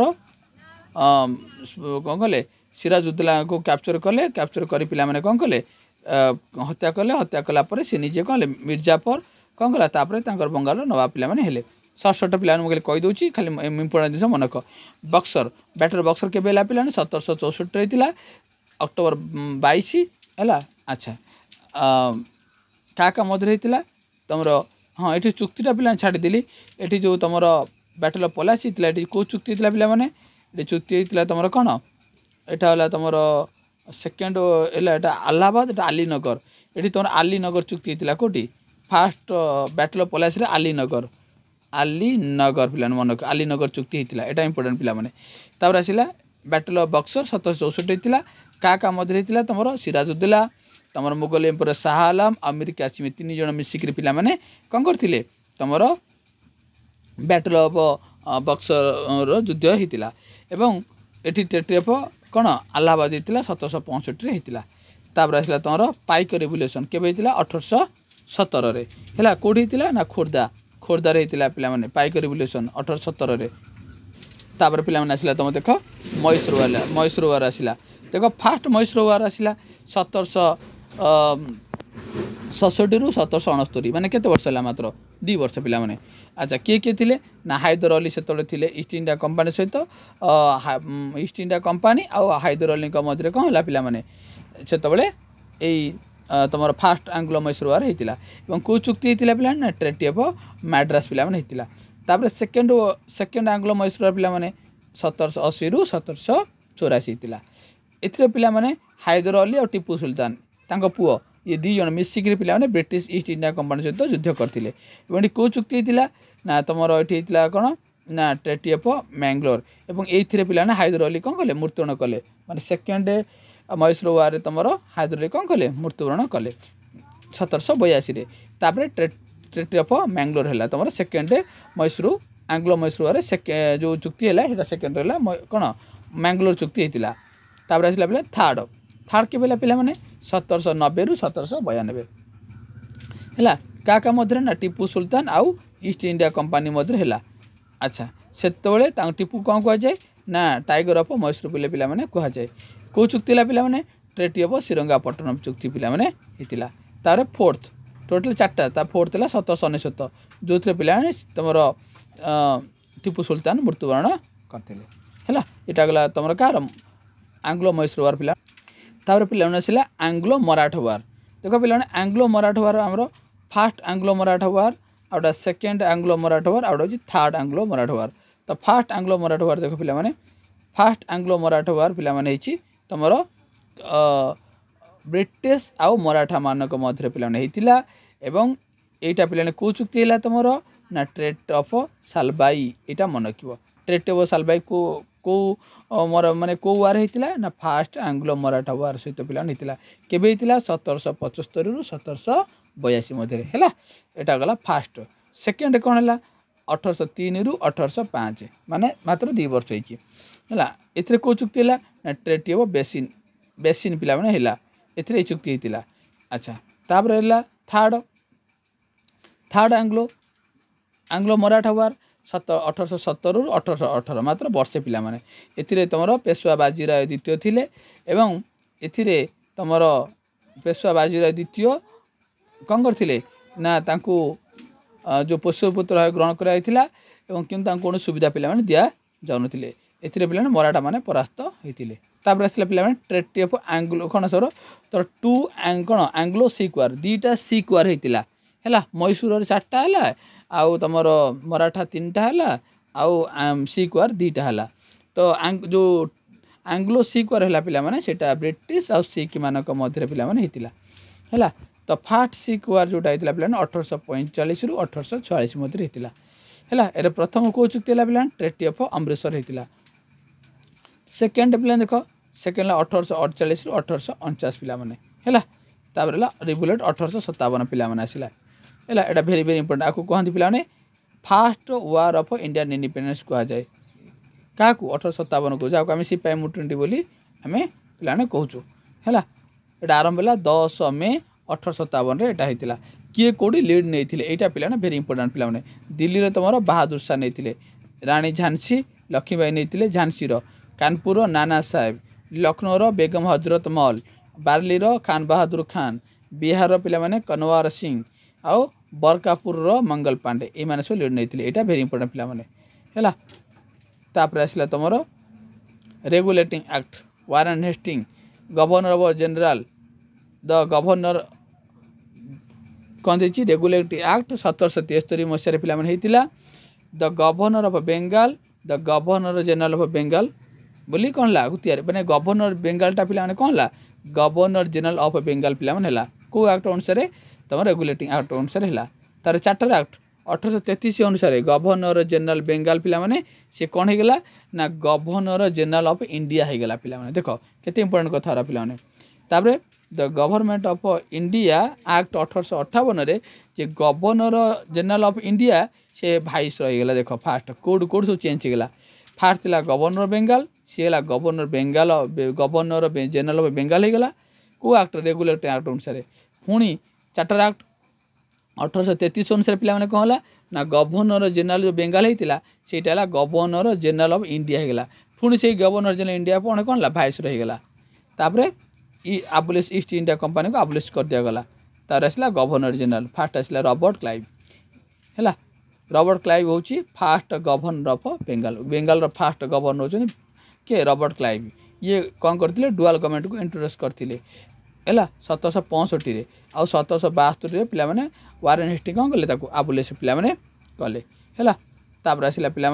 कौन कले सिराजुद्दौला को कैप्चर कले कैप्चर कर पे कौन कले हत्या कलापर सी निजे कौन मिर्जापुर कौन कला तापर बंगाल नवाब पे हेले सर्ट सर्ट पे मुझे कहीदे खाली इम्पोर्टाट जिन मन रख बक्सर बैटर बक्सर के पे 1764 होता अक्टोबर 22 है अच्छा क्या मध्य होता तुम हाँ ये चुक्तिटा पे छाड़देली ये जो तुम बैटल ऑफ पलासी ये कौ चुक्ति होता पे ये चुक्ति होता तुम कौन यहाँ है तुम सेकेंड है आलाहाबाद एटा अलीनगर ये तुम अलीनगर चुक्ति होता कौटी first battle of Plassey Alinagar पे मन अलीनगर चुक्ति होता है इंपोर्टेंट पे आसला बैटल ऑफ बक्सर 1764 होता क्या मध्य होता तुम सिराजुद्दौला तुम मुगल एम्पर शाह आलम और मीर कासिम 3 जन मिसिक पे कौन करते तुम बैटल ऑफ बक्सर युद्ध होता एवं ये ट्रेटी ऑफ कौन आलाहाबाद होता 1765 होता तापर आसला तुम पाइक रेवोल्यूशन केवे होता 1817 है कौटी होता ना खोर्धार होता पे पाइक रेवोल्यूशन 1817 तापर पे आसला तुम देख मैसूर वार आसला देख फास्ट मैसूर वार आसला 1767 रु 1769 माने केते वर्ष है मात्र 2 वर्ष पे अच्छा किए किए थे ना हैदर अली से थे ईस्ट इंडिया कंपनी सहित ईस्ट इंडिया कंपनी आउ हैदर अली मध्य कौन है पे से तुम फास्ट आंग्लो मैसूर वार होता है कौ चुक्ति होता पे ट्रेटी ऑफ मैड्रास पे सेकेंड आंग्लो मैसूर वार पे 1780 रु 1784 होता एथिरे पे हैदर अली और टीपू सुल्तान पुओ ये 2 जन मिसिक पे ब्रिटिश ईस्ट इंडिया कंपनी सहित युद्ध करते कौ चुक्ति होता ना तुम ये कौन ना ट्रेटी ऑफ मैंगलोर और ये पे हैदर अली कौन कले मृत्युवरण कले माने सेकेंड मैसूर वार तुम हैदर अली कौन कले मृत्युवरण कले 1782 तापर ट्रेटी ऑफ मैंगलोर है तुम सेकेंड मैसूर आंग्लो मैसूर वार जो चुक्ति है सेकेंड है कौन मैंगलोर चुक्ति होता तापर आसला पे थार्ड के पे 1790 रु 1792 है क्या मध्य ना टीपू सुल्तान आउ ईस्ट इंडिया कंपनी मध्य है अच्छा से टीपू कौन कहुए ना टाइगर ऑफ मैसूर पे कहुए कौ चुक्ति पे ट्रेटी ऑफ श्रीरंगापट्टनम चुक्ति पे तार फोर्थ टोटल 4टा फोर्थ है 1799 जो थे पे तुम टीपू सुल्तान मृत्युवरण करते है यहाँ गला तुम कार आंग्लो मैसूर वार पे तापर पे आसला आंग्लो मराठा वार देख पे आंग्लो मराठा वार आमर फास्ट आंग्लो मराठा वार आउटा सेकेंड आंग्लो मराठा वार आउटा हूँ थर्ड आंग्लो मराठा वार तो फास्ट आंग्लो मराठा वार देख पे फास्ट आंग्लो मराठा वार पे तुम ब्रिटिश आउ मराठा मानक मध्य पे होता एवं यहीटा पे कौ चुक्ति है तुम ना ट्रेट ऑफ सालबाई यहाँ मन रख ट्रेट ऑफ सालबाई को माने कौ वार होता ना फास्ट आंग्लो मराठा वार सहित पे होता केवे होता 1775 रु 1782 मध्य है यहाँ गला फास्ट सेकेंड कौन है 1803 रु 1805 माने मात्र 2 वर्ष होगा ये कौ चुक्ति है ना ट्रेटी ऑफ बेसिन बेसिन पिला है चुक्ति होता अच्छा तापर है थर्ड आंग्लो मराठा वार 1817 रु 1818 मात्र वर्षे पे तुम पेशवा बाजीराव द्वितीय थिले एवं ए तुम पेशवा बाजीराव द्वितीय कौन करते ना तांकु जो पोष्यपुत्र भाव ग्रहण कराइला किंतु कौन सुविधा पे दि जाऊन पे मराठा माने परास्त होते तापर आसला पे ट्रेटी ऑफ आंग्लो कौन सर तो 2 कौन आंग्लो सिख वार 2टा सिख वार होता है मैसूर 4टा है आउ तुम मराठा 3टा है आउ सिख वार 2टा है तो जो आंग्लो सिख वार है पे ब्रिटिश आउ सिख मानक मध्य पे होता है तो फास्ट सिख वार जोटा होता पे 1845 रु 1846 मध्य होता है यार प्रथम कौ चुक्ति है पे ट्रेटी ऑफ अमृतसर होता सेकेंड पे देख सेकेंड 1848 रु 1849 पे है तापर रेगुलेट 1857 पिला माने आसिला हैला एटा भेरी भेरी इंपोर्टेंट आकु कहंती पिला माने fast war of Indian independence कहा जाए क्या 1857 को जाको आम सिपाही मुटुंडी बोली आम पे कहूँ है यहाँ आरंभ है 10 मे 1857 यहाँ किए कौटी लीड नहीं यहाँ पिला भेरी इंपोर्टेंट पिला दिल्ली रे तुम बहादुर शाह नहीं रानी झांसी लक्ष्मीबाई नहीं झांसी कानपुर नाना साहेब लखनऊ बेगम हजरत महल बार्ली खान बहादुर खान बिहार पिला कनवार सिंह आउ बरकापुर मंगल पांडे ये सब लीड नहीं यहाँ भेरी इंपोर्टेंट पिला तापर आसला तुम regulating act Warren Hasting governor of general the governor कौन देखिए रेगुलेटिंग एक्ट 1773 मसीह पिला the governor of Bengal the governor general of Bengal बोली कौन ला तैयारी मैंने गवर्नर बेंगालटा पिला कौन ला गवर्नर जनरल ऑफ बेंगाल पिला कौ एक्ट अनुसार तुम रेगुलेटिंग एक्ट अनुसार है तार चार्टर एक्ट 1833 अनुसार गवर्नर जनरल बेंगाल पिला माने से कौन होगला ना गवर्नर जनरल ऑफ इंडिया होगला पिला माने देखो केते इंपोर्टेंट कथा रा पिला माने ताबरे the government of India act 1858 रे जे गवर्नर जनरल ऑफ इंडिया से भाइस रहीगला देखो फास्ट कोड कोड सब चेंज होगला फास्ट थिला गवर्नर बेंगाल से ला governor Bengal governor general of Bengal होगला को एक्ट रेगुलेटिंग एक्ट अनुसार पुणी चार्टर एक्ट 1833 अनुसार पिला कौन है ना गवर्नर जनरल जो बेंगाल होता है गवर्नर जनरल ऑफ इंडिया होगला पुणी से गवर्नर जनरल इंडिया पुणे कौन है भाइस रहीगला तापर आबुलिश ईस्ट इंडिया कंपनी को आबुलिश कर दिगला तार आसला गवर्नर जनरल फास्ट आसला रॉबर्ट क्लाइव है रॉबर्ट क्लाइव हूँ fast governor of Bengal Bengal fast governor होती किए रॉबर्ट क्लाइव ये कौन करते डुआल गवर्नमेंट को इंट्रोड्यूस करते है 1765 आउ 1772 पिला वारेन हेस्टिंग कौन कले आबुलेस पिला कले है तापर आसला पिला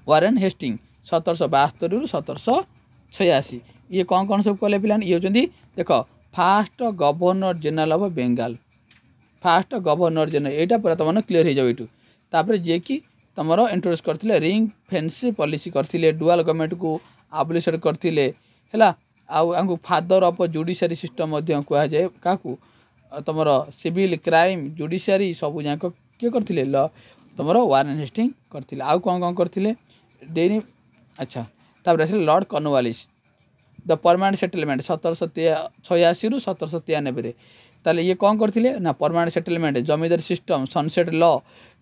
वारेन हेस्टिंग 1772 रु 1786 ये कौन सब कले पिला ये होती देख fast governor general of Bengal fast governor general यहाँ पूरा तुम क्लीयर हो जाओ यूँ तापर जी कि तुम इंट्रोड्यूस करते रिंग फेंस पॉलिसी करते डुआल गवर्नमेंट को आबुलिश करते है आउ फादर ऑफ जुडिशियरी सिस्टम कहुए क्या तुम सिविल क्राइम जुडिशियरी सब जाक किए करते तुम वारेन हेस्टिंग करते आउ कौन करते देनी अच्छा तापर आस lord Cornwallis the permanent settlement 1786 रु 1793 ताले ये कौन करते ना permanent settlement zamindar system sunset law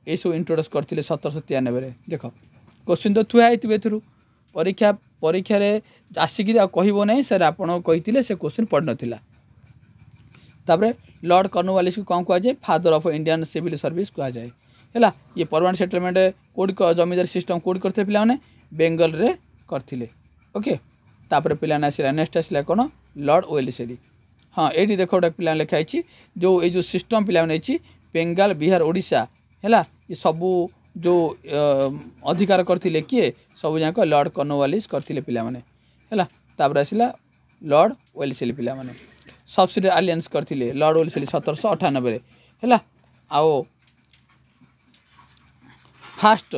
ये सब इंट्रोड्यूस करते 1793 देख क्वेश्चन तो थुआई थ्रू परीक्षा परीक्षा आसिक कहब ना सर आपड़ कही से क्वेश्चन पड़ नाला तापर लॉर्ड कॉर्नवालिस को कौन कहुए father of Indian civil service कहुए है ये परमानेंट सेटलमेंट कौट जमीदार सिस्टम कौट करते पे बेंगल रे करते ओके तापर पिला आसला नेक्स्ट आसला कौन लॉर्ड वेल्लेस्ली हाँ ये देख गोटे पिला लिखाई जो ये सिस्टम पिला बेंगाल बिहार ओडिशा है ये सबू जो अधिकार करते किए सब जाक लॉर्ड कॉर्नवालिस करते पिला है तापर आसला लॉर्ड वेल्लेस्ली पिला सब्सिडी आलियंस करते लॉर्ड वेल्लेस्ली 1798 है आओ फास्ट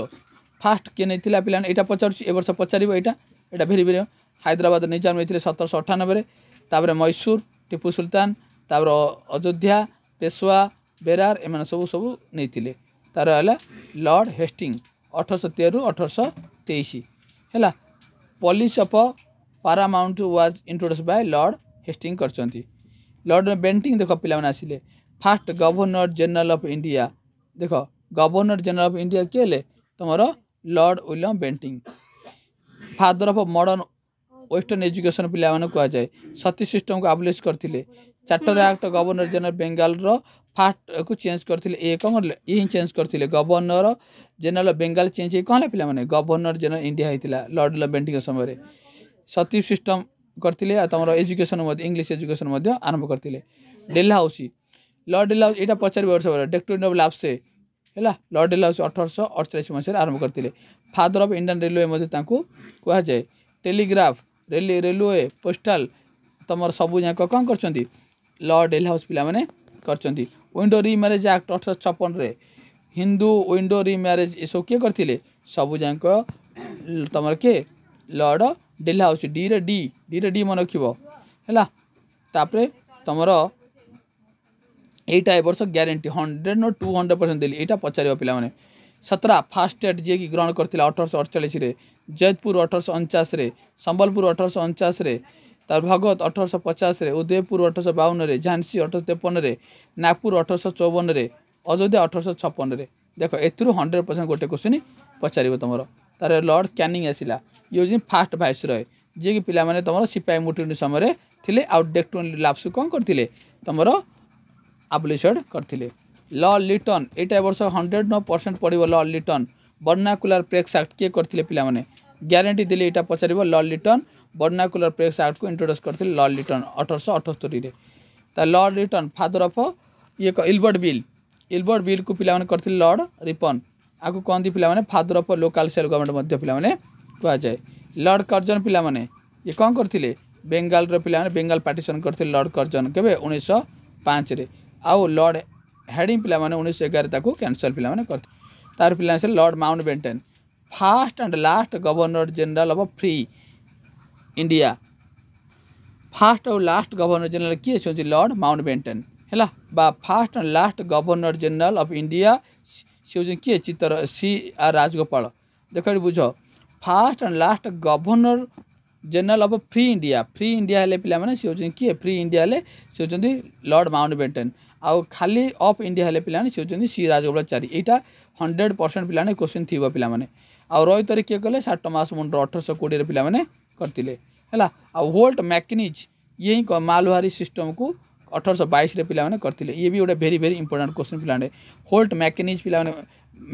फास्ट किए नहीं पिला यहाँ पचार वर्ष पचार यहाँ भेरी भेरी हैदराबाद निजाम नहीं 1798 तापर मैसूर टीपू सुल्तान तापर अयोध्या पेशवा बेरार एम सब सब नहीं तार है लॉर्ड हेस्टिंग 1813 रु 1823 है policy of paramount was introduce by lord Hastings करचंती लॉर्ड बेंटिंग देख पिला आसिले first governor general of India देख गवर्नर जनरल ऑफ इंडिया किए तुम lord William Bentinck father of modern western education पिला कहुए सती सिस्टम को आबुलिश करते charter act governor general Bengal first को चेंज करते ये कौन ये चेंज करते गवर्नर जनरल बेंगाल चेंज कौन है पिला गवर्नर जनरल इंडिया होता लॉर्ड विलियम बेंटिंग समय सती सिस्टम करते तुम एजुकेशन इंग्लीश एजुकेशन आरंभ करते Dalhousie Lord Dalhousie यहाँ 50 वर्ष डेक्टोरिन ऑफ लाप्से है लॉर्ड डेल हाउस 1848 मसीह आरंभ करते फादर ऑफ इंडियन रेलवे कहुए टेलीग्राफ रेलवे पोस्टाल तुम सबू जाक कौन कर लॉर्ड डेल हाउस पिला कर विंडो री मैरेज एक्ट 1856 हिंदू विंडो री मैरेज ये सब किए करते सबू जाक तुम किए लॉर्ड डेल हाउस डी रे डी मन रख है तुमर यहीटा वर्ष ग्यारंटी 100 नो 200% दिल्ली यहाँ पचार पे 17 फास्ट स्टेट जी की ग्रहण करते 1848 जयपुर 1849 संबलपुर 1849 तार भगत 1850 उदयपुर 1852 झांसी 1853 नागपुर 1854 अयोध्या 1856 देख ए 100% गोटे क्वेश्चन पचार तुम तार लॉर्ड कैनिंग आसला ये फास्ट भाइस रॉय जी कि पिला तुम सिपाही मुठुनी समय थे आउ डेक्टोन लाप्स कौन करते तुम आबलिशड करते लॉ लिटन यहाँ वर्ष 100% पड़ो lord Lytton vernacular press act किए करते पे ग्यारंटी दिल्ली यहाँ पचार lord Lytton vernacular press act को इंट्रोड्यूस करते lord Lytton 1878 lord Lytton father of ये इल्बर्ट बिल को पिला करते लॉर्ड रिपन आपको कहती पे father of local self government पे कहुए लॉर्ड कर्जन पे ये कौन करते बेंगाल पे बेंगाल पार्टीशन करते लॉर्ड कर्जन के 1905 आउ लॉर्ड हेडिंग पिला 1911 कैंसल पिला करते तार पिला से Lord Mountbatten first and last governor general of free India first और लास्ट गवर्नर जनरल किए छे लॉर्ड माउंट बेंटन है बा first and last governor general of India से किए चित्तर सी आर राजगोपाल देख बुझ first and last governor general of free India हेले पिला माने से किए फ्री इंडिया हेले से लॉर्ड माउंट बेंटन आउ खाली ऑफ इंडिया हेले पिला से सी राजगोपाल 4 यहाँ 100% पिला क्वेश्चन थी पिला आउ रही किए कले सार टमास मुंडर 1820 पिला करते है आउ होल्ट मैकेनिज ये ही मालवारी सिस्टम को 1822 पिला करते ये भी गोटे भेरी भेरी इंपोर्टेंट क्वेश्चन पिला होल्ट मैकेनिज पिला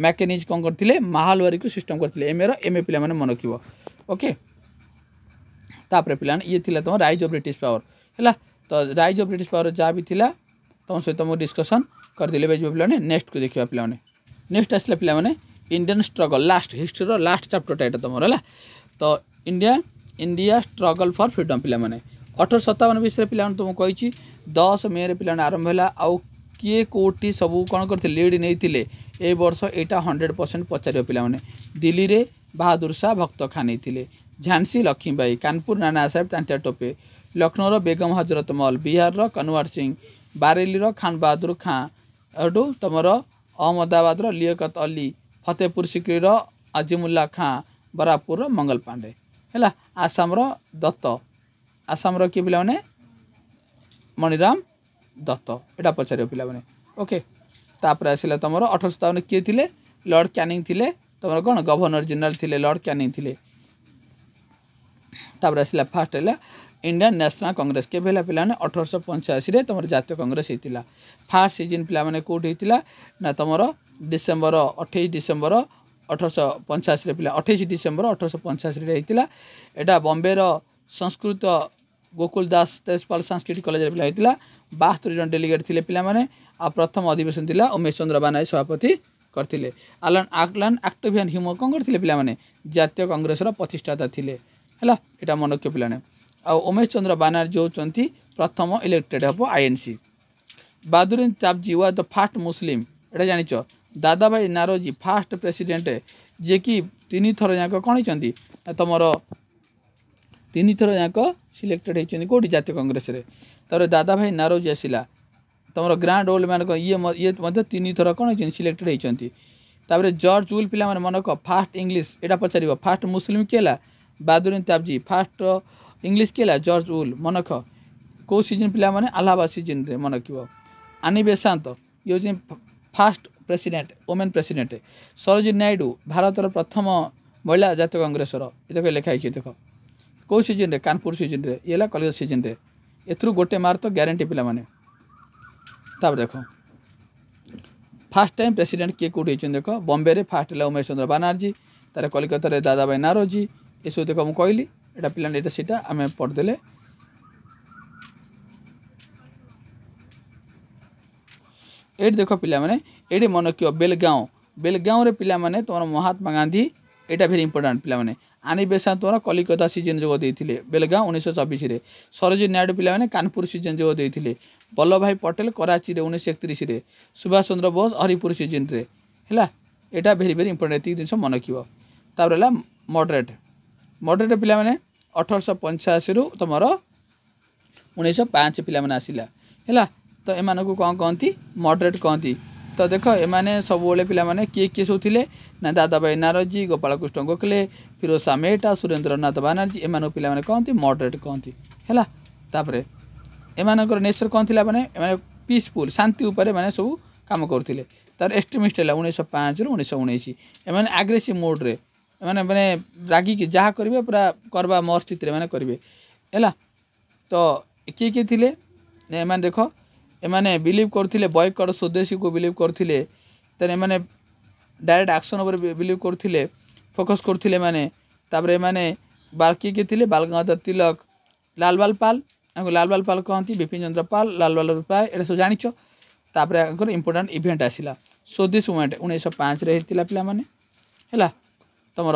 मैकेनिज कौन करते मालवारी को सिस्टम करते एम ए पिला मन रखिए ओके तापर पिला ये थिला तुम राइज ऑफ ब्रिटिश पावर है तो राइज ऑफ ब्रिटिश पावर जहाँ भी थिला तुम सहित मुझे डिस्कसन करदे पे नेक्स्ट को देखा पे नेक्स्ट आसला पे Indian struggle last history last चैप्टरटा यहाँ तुम है तो इंडिया स्ट्रगल फॉर फ्रीडम पे 1857 विषय पे तुमको कही 10 मे पे आरंभ है आउ किए कोटी सबू कौन करते लीड नहीं ए वर्ष यहाँ 100% पचार पे दिल्ली रे बहादुर शाह भक्त खां नहीं झांसी लक्ष्मीबाई कानपुर नाना साहेब तांत्या टोपे लखनऊ बेगम हजरत महल बिहार कन्वर सिंह बारेली खान बहादुर खां एटू तुम अहमदाबाद लियाकत अली फतेहपुर सिक्री अजीमुल्ला खां बरापुर मंगल पांडे है आसाम दत्त आसाम किए पे मणिराम दत्त यहाँ पचार पे ओके तापर आसला तुम 1857 किए थे लॉर्ड कैनिंग थे तुम कौन गवर्नर जनरल थे लॉर्ड कैनिंग थे तापर आसला फास्ट है इंडियन नेशनल कांग्रेस के पे 1885 तुम जातीय कांग्रेस होता फास्ट सीजन पे कौट होता ना तुम डिसेम्बर 28 डिसेम्बर 1885 पे 28 डिसेम्बर 1885 होता यहाँ बॉम्बे संस्कृत गोकुल दास तेजपाल सांस्कृतिक कॉलेज पे होता 72 जन डेलीगेट थे पे प्रथम अधिवेशन था उमेश चंद्र बानाई सभापति करते आलन एक्टिवियन ह्यूमर कौन करते पे जातीय कांग्रेस प्रतिष्ठाता थे है यहाँ मन रखिए पे आ उमेश चंद्र बानार्जी होती प्रथम इलेक्टेड हम आईएनसी बहादुर चापजी वाज द फास्ट मुस्लिम यहाँ जानिच दादा भाई नारोजी फास्ट प्रेसिडेंट जे कि 3 थर जाक कौन होती तुम 3 थर जाक सिलेक्टेड होती कौटी जातीय कांग्रेस तर दादा भाई नारोजी आसला तुम ग्रांड ओल्ड मैन ये 3 थर कौन होती सिलेक्टेड होती जॉर्ज वुल पिला मन रख फास्ट इंग्लीश यहाँ पचार फास्ट मुस्लिम किए बहादुर चापजी फास्ट इंग्लीश किए जॉर्ज वुल मन रख कौ सीजन पिला आलाहाबाद सीजन रे मन रख आनी बेसांत ये first president women president Sarojini Naidu भारतर प्रथम महिला जातीय कांग्रेस ये लिखाई देख कौ सीजन रे कानपुर सीजन रे ये कलिकता सीजन रे एथरू गोटे मार्क तो ग्यारंटी पिला देख फास्ट टाइम प्रेसिडेंट किए कौटी होती देख बॉम्बे रे फास्ट है उमेश चंद्र बानार्जी तार कलिकता दादा भाई नारोजी ये सब देख मुझे कहली यहाँ पिला सीटा आम पढ़दे ये देख पे ये मन रख बेलगाँव पे तुम महात्मा गांधी यहाँ भेरी इंपोर्टाट पे आनी बेसांत तुम कलिकता सीजन जोग देते बेलगाँव 1924 सरोजिनी नायडू पे कानपुर सीजन जोग देते वल्लभ भाई पटेल कराची 1931 सुभाष चंद्र बोस हरिपुर सीजन रे है यहाँ भेरी भेरी इंपोर्टाट ये जिन मन रखा मॉडरेट पे 1885 तुम 1905 पे आसला है। तो एमानकु कौन कहती मॉडरेट कहती। तो देख एमाने सब पिला माने किए सब थिले ना दादा भाई नारजी, गोपाल कृष्ण गोखले, फिरोज शाह मेहटा, सुरेंद्र नाथ बानर्जी एमान पिला माने कहती मॉडरेट कहती है। तापर एमानकर नेचर कौन थिला माने एमाने पीसफुल शांति उपरे माने सब काम करथिले। तार एस्टिमेट है 1905 रु 1919 एमाने एग्रेसिव मोड रे एमाने माने रागी की जहाँ करेंगे पूरा करवा मोर स्थित माने करेंगे है। तो किए थिले एमाने देख एमाने बिलीव करथिले बॉयकॉट स्वदेशी को बिलीव करथिले। तेन एमाने डायरेक्ट एक्शन उपर बिलीव करथिले फोकस करथिले माने। तापर एमाने किए थिले बाल गंगाधर तिलक, लाल बाल पाल लाल बाल पाल कहती, बिपिन चंद्र पाल, लाल बाल पाल एटा सब जानिछ। तापर इंपोर्टाट इवेंट आसला स्वदेश मूवमेंट 1905 रे हेतिला पिला माने है। तुमर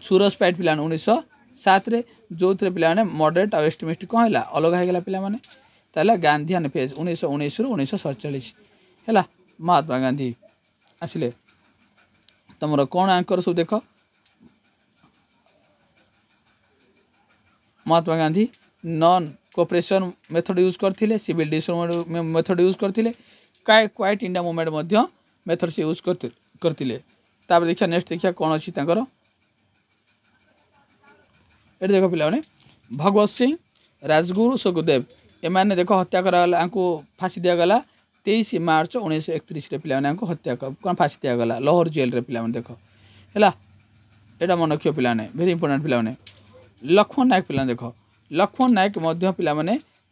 सूरज पाइट पिला 1907 रे जो थे पिला माने मॉडरेट और एस्टिमेट कौन है अलग होगा पिला माने। ताला गांधीआन फेज 1919 रु 1947 है। महात्मा गांधी आसिले तुमर कौन आंकर सब देख Mahatma Gandhi non cooperation method use करथिले, सिविल डिसऑर्डर मेथड यूज करथिले, क्वाइट इंडिया मूवमेंट मेथड से यूज करथिले। तापर देखिया नेक्स्ट देखिया कौन अच्छी तांकर ये देख पिला भगवत सिंह, राजगुरु, सुखदेव एमाने देख हत्या करागला फांसी दिगला 23 मार्च 1931 रे पिला हत्या कौन फांसी दिगला लाहौर जेल रे पिला देख है। यहाँ मन रखियो पिला भेरी इंपोर्टाट पिला लक्ष्मण नायक पिला देख लक्ष्मण नायक पिला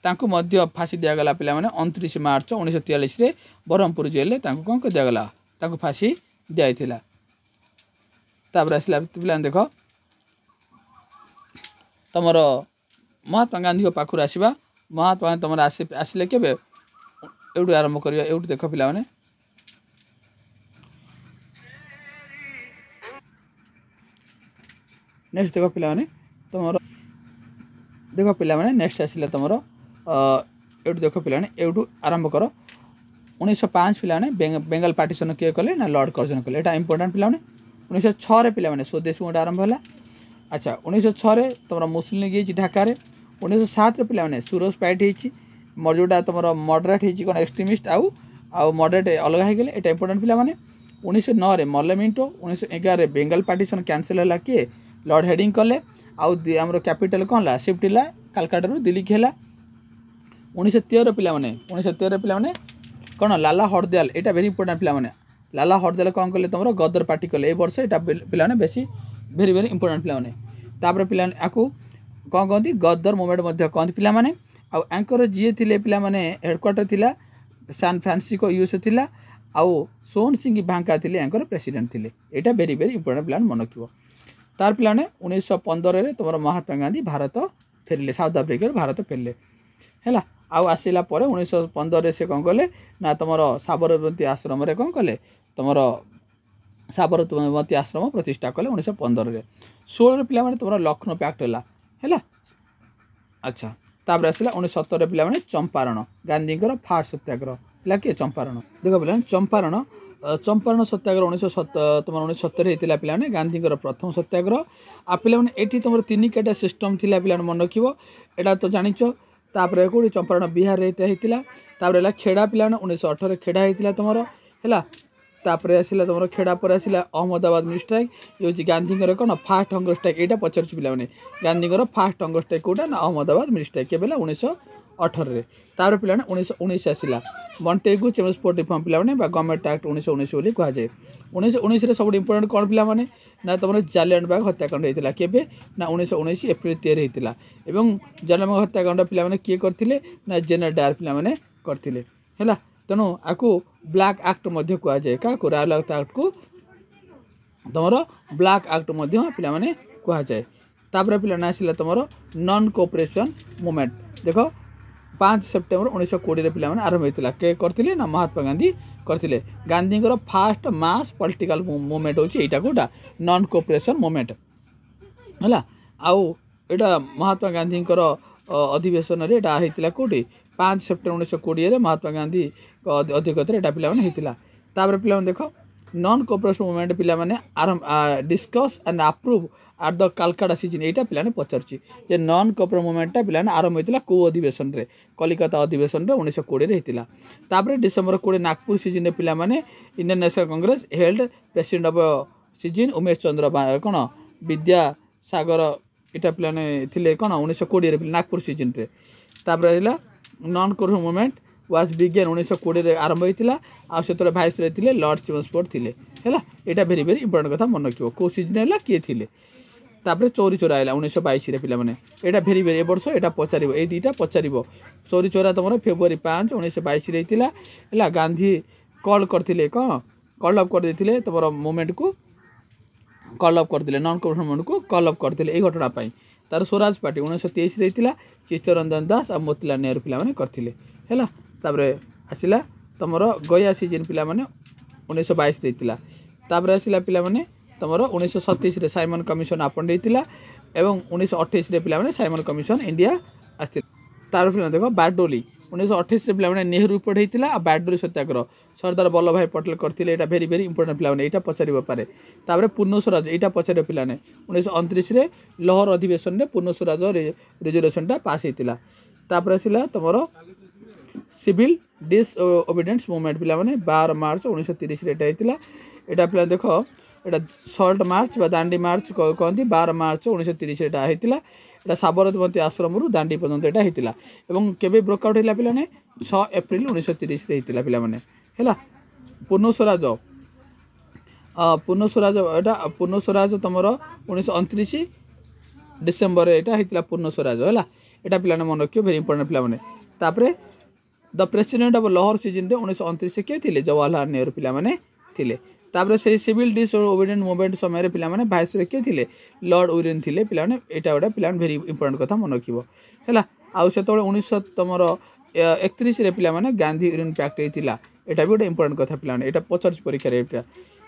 तांको फांसी दिगला पिला 29 मार्च 1943 रे ब्रह्मपुर जेल रे कौन कर दिगला फांसी दिया। तापर आसला पिला देख तुमर महात्मा गांधी पाखर आसवा महात्मा गांधी तुम आसिले केबे एवढू आरंभ करिया एवढू देख पिला नेक्स्ट देख पिला तुम देख पिला नेक्स्ट आसला तुम एवढू देख पिला एवढू आरंभ कर 1905 पिला बेंगल पार्टीशन किए कले ना लॉर्ड कर्जन कले यहाँ इंपोर्टाट पिला 1906 रे पिला स्वदेश मूवमेंट आरंभ है। अच्छा 1906 रे तुम मुस्लिम लीग ढाका 1907 रे पिला सूरज पाइट होती मोर जोटा तुम मॉडरेट होती कौन एक्सट्रीमिस्ट आउ मॉडरेट अलग हो गए यहाँ इंपोर्टाट पिला 1909 रे मल्ल मिंटो 1911 रे बेंगल पार्टीशन कैंसल है किए लॉर्ड हेडिंग कले आमर कैपिटल कौन ला शिफ्ट है कालकाटा रू दिल्ली की है। 1913 पिला 1913 पिला कौन लाला हरदयाल यहाँ भेरी इंपोर्टाट पिला लाला हरदयाल कौन कले तुम गदर पार्टी कले ए वर्ष यहाँ पिला बेसी भेरी भेरी इंपोर्टाट पिला तापर पिला आपको कौन कहती गदर मूवमेंट कहती पिला आंकर जी थे पिला हेडक्वार्टर थिला सान फ्रांसिस्को यूएसए थिला आउ सोन सिंह भांका थे आंकर प्रेसिडेंट थे यहाँ भेरी भेरी इंपोर्टाट पिला मन रखियो। तार पिला 1915 तुम महात्मा गांधी भारत फेरिले साउथ आफ्रिका भारत फेरिले है। आउ आसला 1915 से कौन कले ना तुम साबरमती आश्रम कौन कले तुम साबरमती आश्रम प्रतिष्ठा कले 1915 16 पिला तुम लखनऊ पैक्ट है। अच्छा तापर आसला 1917 पिला चंपारण गांधी फास्ट सत्याग्रह है किए चंपारण देख पिला चंपारण सत्याग्रह 1917 होता पिला गांधी प्रथम सत्याग्रह आ पिला ये तुम 3 कैटा सिस्टम थिला पिला मन रखियो एटा तो जानिच। तापर कौटी चंपारण बिहार होता खेड़ा पिला 1918 खेड़ा होता तुम है। तापर आसला तुम खेड़ा पर आसला अहमदाबाद मिनी स्ट्राइक ये गांधी कौन फास्ट हंगर स्ट्राइक यहाँ पचार पिला गांधी फास्ट हंगर स्ट्राइक कौटा ना अहमदाबाद मिनी स्ट्राइक के 1918 तापर पिला 1919 आसला बंटेगु चेम्सफोर्ड रिफॉर्म पिला गवर्नमेंट एक्ट 1919 बोली कहुए 1919 सब इंपोर्टाट कौन पिला ना तुम जालियान बाग हत्याकांड होता केबे ना 1919 एप्रिल 13 होता जालियान बाग हत्याकांड पिला किए करथिले ना जनरल डायर पिला करथिले है। तेणु आपको ब्लैक एक्ट कहुए क्या रावला एक्ट को तुम ब्लैक एक्ट पिला कहुए। तापर पिला आसला तुम नॉन कोऑपरेशन मूवमेंट देख 5 सेप्टेम्बर 1920 पिला आरंभ होता के करथिले ना महात्मा गांधी करथिले गांधी फास्ट मास पॉलिटिकल मूवमेंट होची एटा कोटा नॉन कोऑपरेशन मूवमेंट है। आउ एटा महात्मा गांधी अधिवेशन रे एटा होता कोटी 5 सेप्टेम्बर 1920 महात्मा गांधी अध्यक्षता यहाँ पिला होता। तापर पिला देख नॉन कोऑपरेशन मूवमेंट पिला माने discuss and approve at the Calcutta season एटा पिला ने पचारची जे नॉन कोऑपरेशन मूवमेंटटा पिला ने आरंभ होइतिला को अधिवेशन रे कलिकता अधिवेशन रे 1920 रे हेतिला तापर डिसेंबर 20 नागपुर सीजन रे पिला माने Indian national Congress held president of session Umesh Chandra कोन विद्यासागर एटा पिला ने थिले कोन 1920 रे नागपुर सीजन रे तापर हिला non cooperation movement was began 1920 रे आरंभ होइतिला आ सेतरे भाइस रे थिले लॉर्ड चिमस्फोर्ड थिले हैला एटा वेरी वेरी इंपोर्टेंट कथा मन रखियो को सीजन हैला के थिले तापर चोरी चोरा आइला 1922 रे पिला माने एटा वेरी वेरी ए वर्ष एटा पचारिबो ए दुईटा पचारिबो चोरी चोरा तमरो फेब्रुआरी 5 1922 रे थिला हैला गांधी कॉल करथिले कॉल अप कर देथिले तमरो मूवमेंट को कॉल अप करथिले नॉन कोऑपरेशन मूवमेंट को कॉल अप करथिले ए घटना पई तार स्वराज पार्टी 1923 रे थिला चित्तरंजन दास आ मोतीलाल नेहरू पिला माने करथिले हैला तापर आसिला तमरो गया सीजन पिला माने 1922 रे थिला तापर आसिला पिला माने तमरो 1927 रे साइमन कमिशन आपन देथिला एवं 1928 रे पिला माने साइमन कमिशन इंडिया आस्ति तार पिला देखो बारडोली 1928 रे पिला माने नेहरू रिपोर्ट हेतिला आ बारडोली सत्याग्रह सरदार वल्लभ भाई पटेल करथिले एटा वेरी वेरी इंपोर्टेंट पिला माने एटा पचारिबो पारे तापर पूर्ण स्वराज एटा पचारे पिला ने 1929 रे लाहौर अधिवेशन रे पूर्ण स्वराज रिजर्वेशन टा पास हेतिला तापर आसिला तमरो सिविल डिसओबीडियंस मूवमेंट पिला माने 12 मार्च 1930 रे एटा हेतिला एटा पिला देखो एटा सल्ट मार्च बा दांडी मार्च कहती 12 मार्च 1930 एटा हेतिला एटा साबरमती आश्रम रु दांडी पर्यंत एटा हेतिला एवं केबे ब्रेकआउट हैला पिला ने 6 अप्रैल 1930 रे हेतिला पिला माने हैला पूर्ण स्वराज तमरो 1929 डिसेंबर एटा हेतिला पूर्ण स्वराज हैला एटा पिला ने मन रखियो वेरी इंपोर्टेंट पिला माने तापरे the president of Lahore season रे 1929 के थिले जवाहरलाल नेहरू पिला माने थिले तापर से सिविल डिसओबीडियंट मूवमेंट समय रे पिला माने भाइस रे के थिले लॉर्ड उरेन थिले पिला माने एटा ओडा पिला वेरी इंपोर्टेंट कथा मन रखिबो हैला आ सेतोले 1900 तमरो 31 रे पिला माने गांधी उरेन पैक्ट हेतिला एटा भी ओडा इंपोर्टेंट कथा पिला माने एटा 50 परीक्षा रे एटा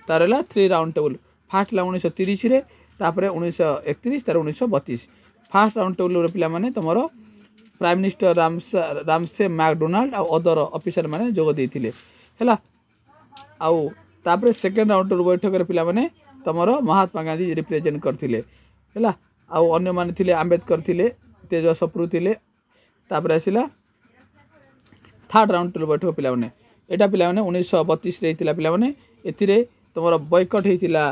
तारला 3 राउंड टेबल फर्स्ट ला 1930 रे तापर 1931 तार 1932 फर्स्ट राउंड टेबल रे पिला माने तमरो प्राइम मिनिस्टर रामसे मैकडोनाल्ड आ अदर ऑफिसर माने जोग देथिले हैला आउ तापर सेकेंड राउंड बैठक रे पिला माने तमरो महात्मा गांधी रिप्रेजेंट करथिले हैला आउ अन्य माने थिले आंबेडकर थिले तेजस्वी थिले तापर आसिला थर्ड राउंड बैठक पिला माने एटा पिला माने 1932 रे हितिला पिला माने एथिरे तमरो बॉयकॉट हेतिला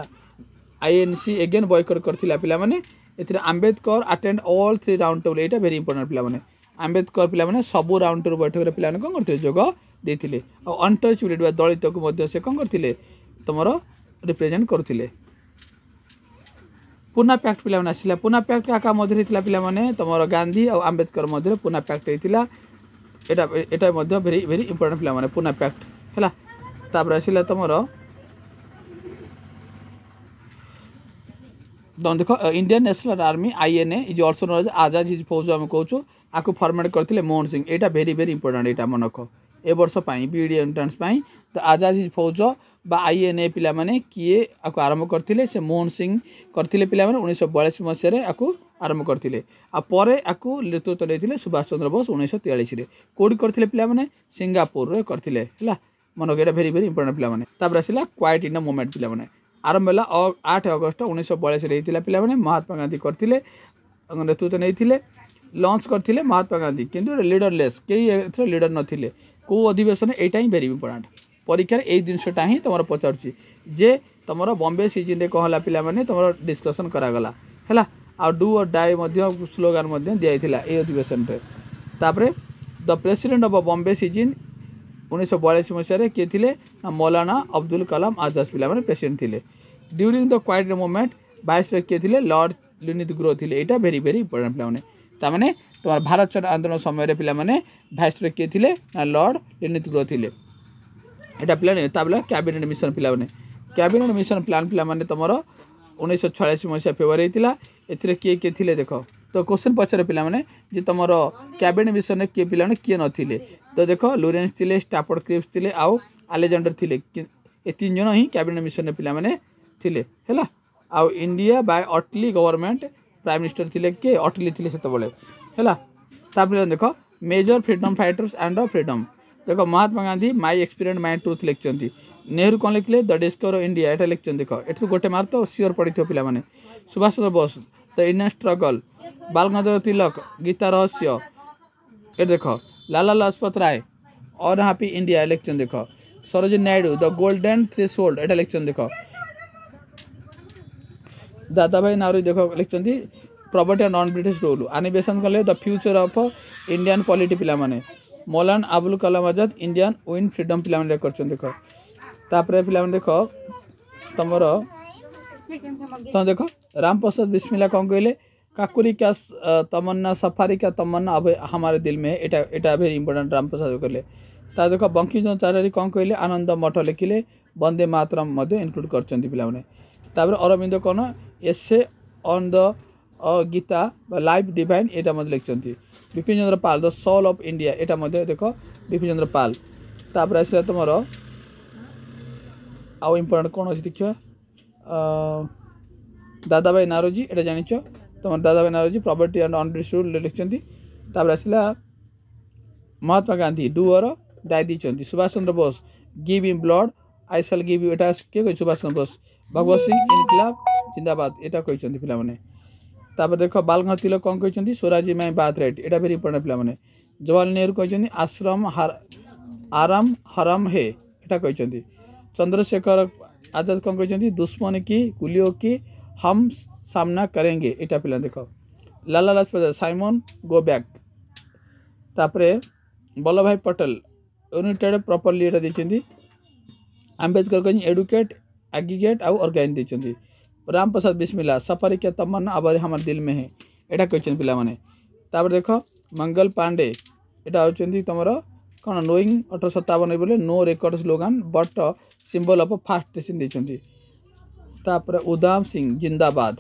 आईएनसी अगेन बॉयकॉट करथिला पिला माने एथिरे Ambedkar attend all 3 round table एटा वेरी इंपोर्टेंट पिला माने आंबेडकर पिला माने सब राउंड टेबल बैठक रे पिला माने कोन करथिले जोग देथिले आ अनटचेबल दलित को मध्य से कोन करथिले तमरो रिप्रेजेंट करथिले पुना पैक्ट पिला माने आसिला पुना पैक्ट का मध्य हेतिला पिला माने तमरो गांधी और आंबेडकर मध्य पुना पैक्ट हेतिला एटा मध्य वेरी वेरी इंपोर्टेंट पिला माने पुना पैक्ट हैला तापर आसिला तमरो देखो Indian national army INA is also known as Azad Hind Fauj हम कहूँ आपको फॉर्मेट करथिले मोहन सिंह एटा वेरी वेरी इंपोर्टेंट एटा मनख ए वर्ष पई बीडी एंट्रेंस पई तो आजाद हिंद फौज बा आईएनए पिला माने किए आको आरंभ करथिले से मोहन सिंह करथिले पिला माने 1942 मसिया रे आको आरंभ करथिले आ परे आको नेतृत्व लेथिले सुभाष चंद्र बोस 1943 रे कोडी करथिले पिला माने सिंगापुर रे करथिले हैला मनक एटा वेरी वेरी इंपोर्टेंट पिला माने तापर आसिला क्वाइट इन मूवमेंट पिला माने आरंभ होला 8 अगस्त 1942 रे हितिला पिला माने महात्मा गांधी करथिले नेतृत्व नेथिले लॉन्च करथिले महात्मा गांधी किंतु लीडरलेस केही एथरे लीडर नथिले को अधिवेशन एटा ही वेरी इंपोर्टेंट परीक्षा ए जिनसटा ही तमरो पचारची जे तमरो बॉम्बे सीजन रे कहला पिला माने तमरो डिस्कशन करा गला हैला आ do or die Madhya slogan मध्य दियाइथिला ए अधिवेशन रे तापरे the president of Bombay season 1942 मसिया रे के थिले मौलाना अब्दुल कलाम आजाद पिला माने प्रेसिडेंट थिले during the quite movement vice रे के थिले लॉर्ड लिनिथ ग्रो थिले एटा वेरी वेरी इंपोर्टेंट पिला माने ता माने तमर भारत छोड़ आंदोलन समय रे पिला माने वाइस रे के थिले लॉर्ड लिनिथ ग्रो थिले एटा पिला ने ताबला कैबिनेट मिशन पिला माने कैबिनेट मिशन प्लान पिला माने तमरो 1946 मसिया फेब्रुआरी हितिला एथिरे के थिले देखो तो क्वेश्चन पचारे पिला माने जे तमरो कैबिनेट मिशन ने के पिला ने के नथिले तो देखो लॉरेंस थिले स्टैफोर्ड क्रिप्स थिले आउ अलेक्जेंडर थिले ए तीन जन ही कैबिनेट मिशन ने पिला माने थिले हैला आउ India by Attlee government prime minister थिले के अटली थिले सेते बळे हैला तापर देखो major freedom fighters and freedom देखो Mahatma Gandhi my experience my truth लिखचंती नेहरू कौन लिखले द डिस्कवर इंडिया एटा लिखछन देख एठु गोटे मार तो सियोर पड़िथो पिला माने Subhash Chandra Bose the Indian struggle बाल गंगाधर तिलक गीता रहस्य ए देख लाला लाजपत राय और हैप्पी इंडिया इलेक्शन देख Sarojini Naidu the golden threshold एटा लिखछन देख दादा भाई नारू देख लिखछन प्रॉपर्टी नॉन ब्रिटिश रूल एनिवेशन कले the future of Indian polity पिला माने Maulana Abul Kalam Azad Indian win freedom पिला माने करछन देख तापर पिला माने देख तमरो तो देख राम प्रसाद बिस्मिल्लाह कौन कहले काकुरी क्या तमन्ना सफारी क्या तमन्ना अब हमारे दिल में एटा एटा वेरी इंपोर्टेंट राम प्रसाद कहले ता देख बंकिमचंद्र चाटर्जी कौन कहले आनंद मठ लिखिले वंदे मातरम मध्य इनक्लूड करछन पिला माने तापर अरविंद कौन essay on the Gita life divine एटा मध्य लिखछन Bipin Chandra Pal the soul of India एटा मध्य देख विपिन चंद्र पाल तापर आसला तुमर आउ इंपोर्टेंट कौन अच्छी देखिए दादा भाई नारोजी एटा जानिच तुम Dadabhai Naoroji property and non British rule लिखछन तापर आसला Mahatma Gandhi do or die दीचंती Subhash Chandra Bose give in blood I shall give you एटा के कहि सुभाष चंद्र बोस भगवत सिंह इनकलाब जिंदाबाद एटा कहिसंती पिला माने तापर देख बाल गंगाधर तिलक कौन कहते स्वराजी माई बात राइट एटा वेरी इंपोर्टेंट पिला माने जवाहरलाल नेहरू कहते आश्रम आराम हरम है एटा कहते चंद्रशेखर आजाद कौन कहते दुश्मन की गुलियों की हम सामना करेंगे एटा पिला देख Lala Lajpat Simon go back तापरे वल्लभ भाई पटेल यूनाइटेड प्रॉपर्ली एटा देछंती अंबेडकर कहते एडुकेट एग्रीगेट आउ ऑर्गेनाइज देछंती राम प्रसाद बिस्मिल्लाह सफारी क्या तमन्ना अब हमारे दिल में है एटा कहते पिला माने तापर देख मंगल पांडे एटा होचंती तमरो कौन नोइंग 1857 बोले no record slogan but symbol of first station देछंती तापर उदाम सिंह जिंदाबाद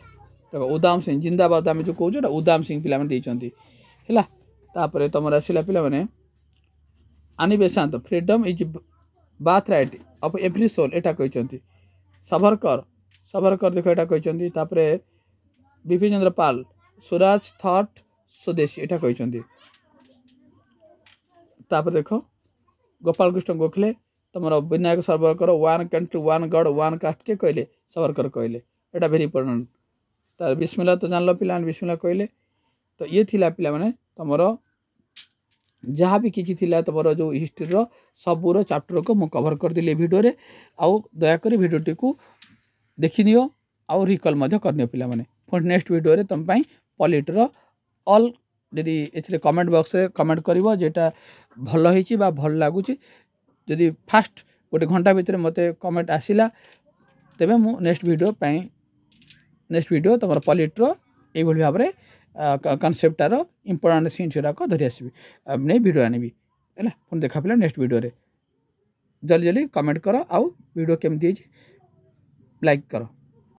देखो उदाम सिंह जिंदाबाद आम जो कहूँ उदाम सिंह पिला माने देछंती हैला तापर तमर आसिला पिला माने Annie Besant freedom is birth right of every soul एटा कहते सभरकर देख एटा कहते तापर विपिन चंद्र पाल स्वराज थॉट स्वदेशी एटा कहते तापर देख गोपाल कृष्ण गोखले तुम Vinayak Savarkar one country one god one caste के कहले सावरकर कहले एटा वेरी इंपोर्टेंट तार बिस्मिल्लाह तो जानल पिला बिस्मिल्लाह कहले तो ये थिला पिला माने तुमर जहाँ भी किसी थिला तुमर जो हिस्ट्री रो सबूर चैप्टर को मु कवर कर दिले वीडियो रे आउ दया कर वीडियो को देखि दियो आउ रिकॉल मध्य करनियो पिला माने पुणी नेक्स्ट वीडियो रे तुम पई पॉलिटर ऑल यदि एथरे कमेंट बॉक्स रे कमेंट करिवो जेटा भल होईची बा भल लागुची यदि फास्ट गोटे घंटा भितर मते कमेंट आसिला तेबे मु नेक्स्ट वीडियो तुम पॉलिटर ये भाव में कनसेप्टार इंपोर्टाट सीन्स गुड़ाक धरी आसबि नहीं वीडियो आनबि है पुणी देखा पिला नेक्स्ट वीडियो रे जल्दी जल्दी कमेंट कर आउ वीडियो केमती लाइक कर।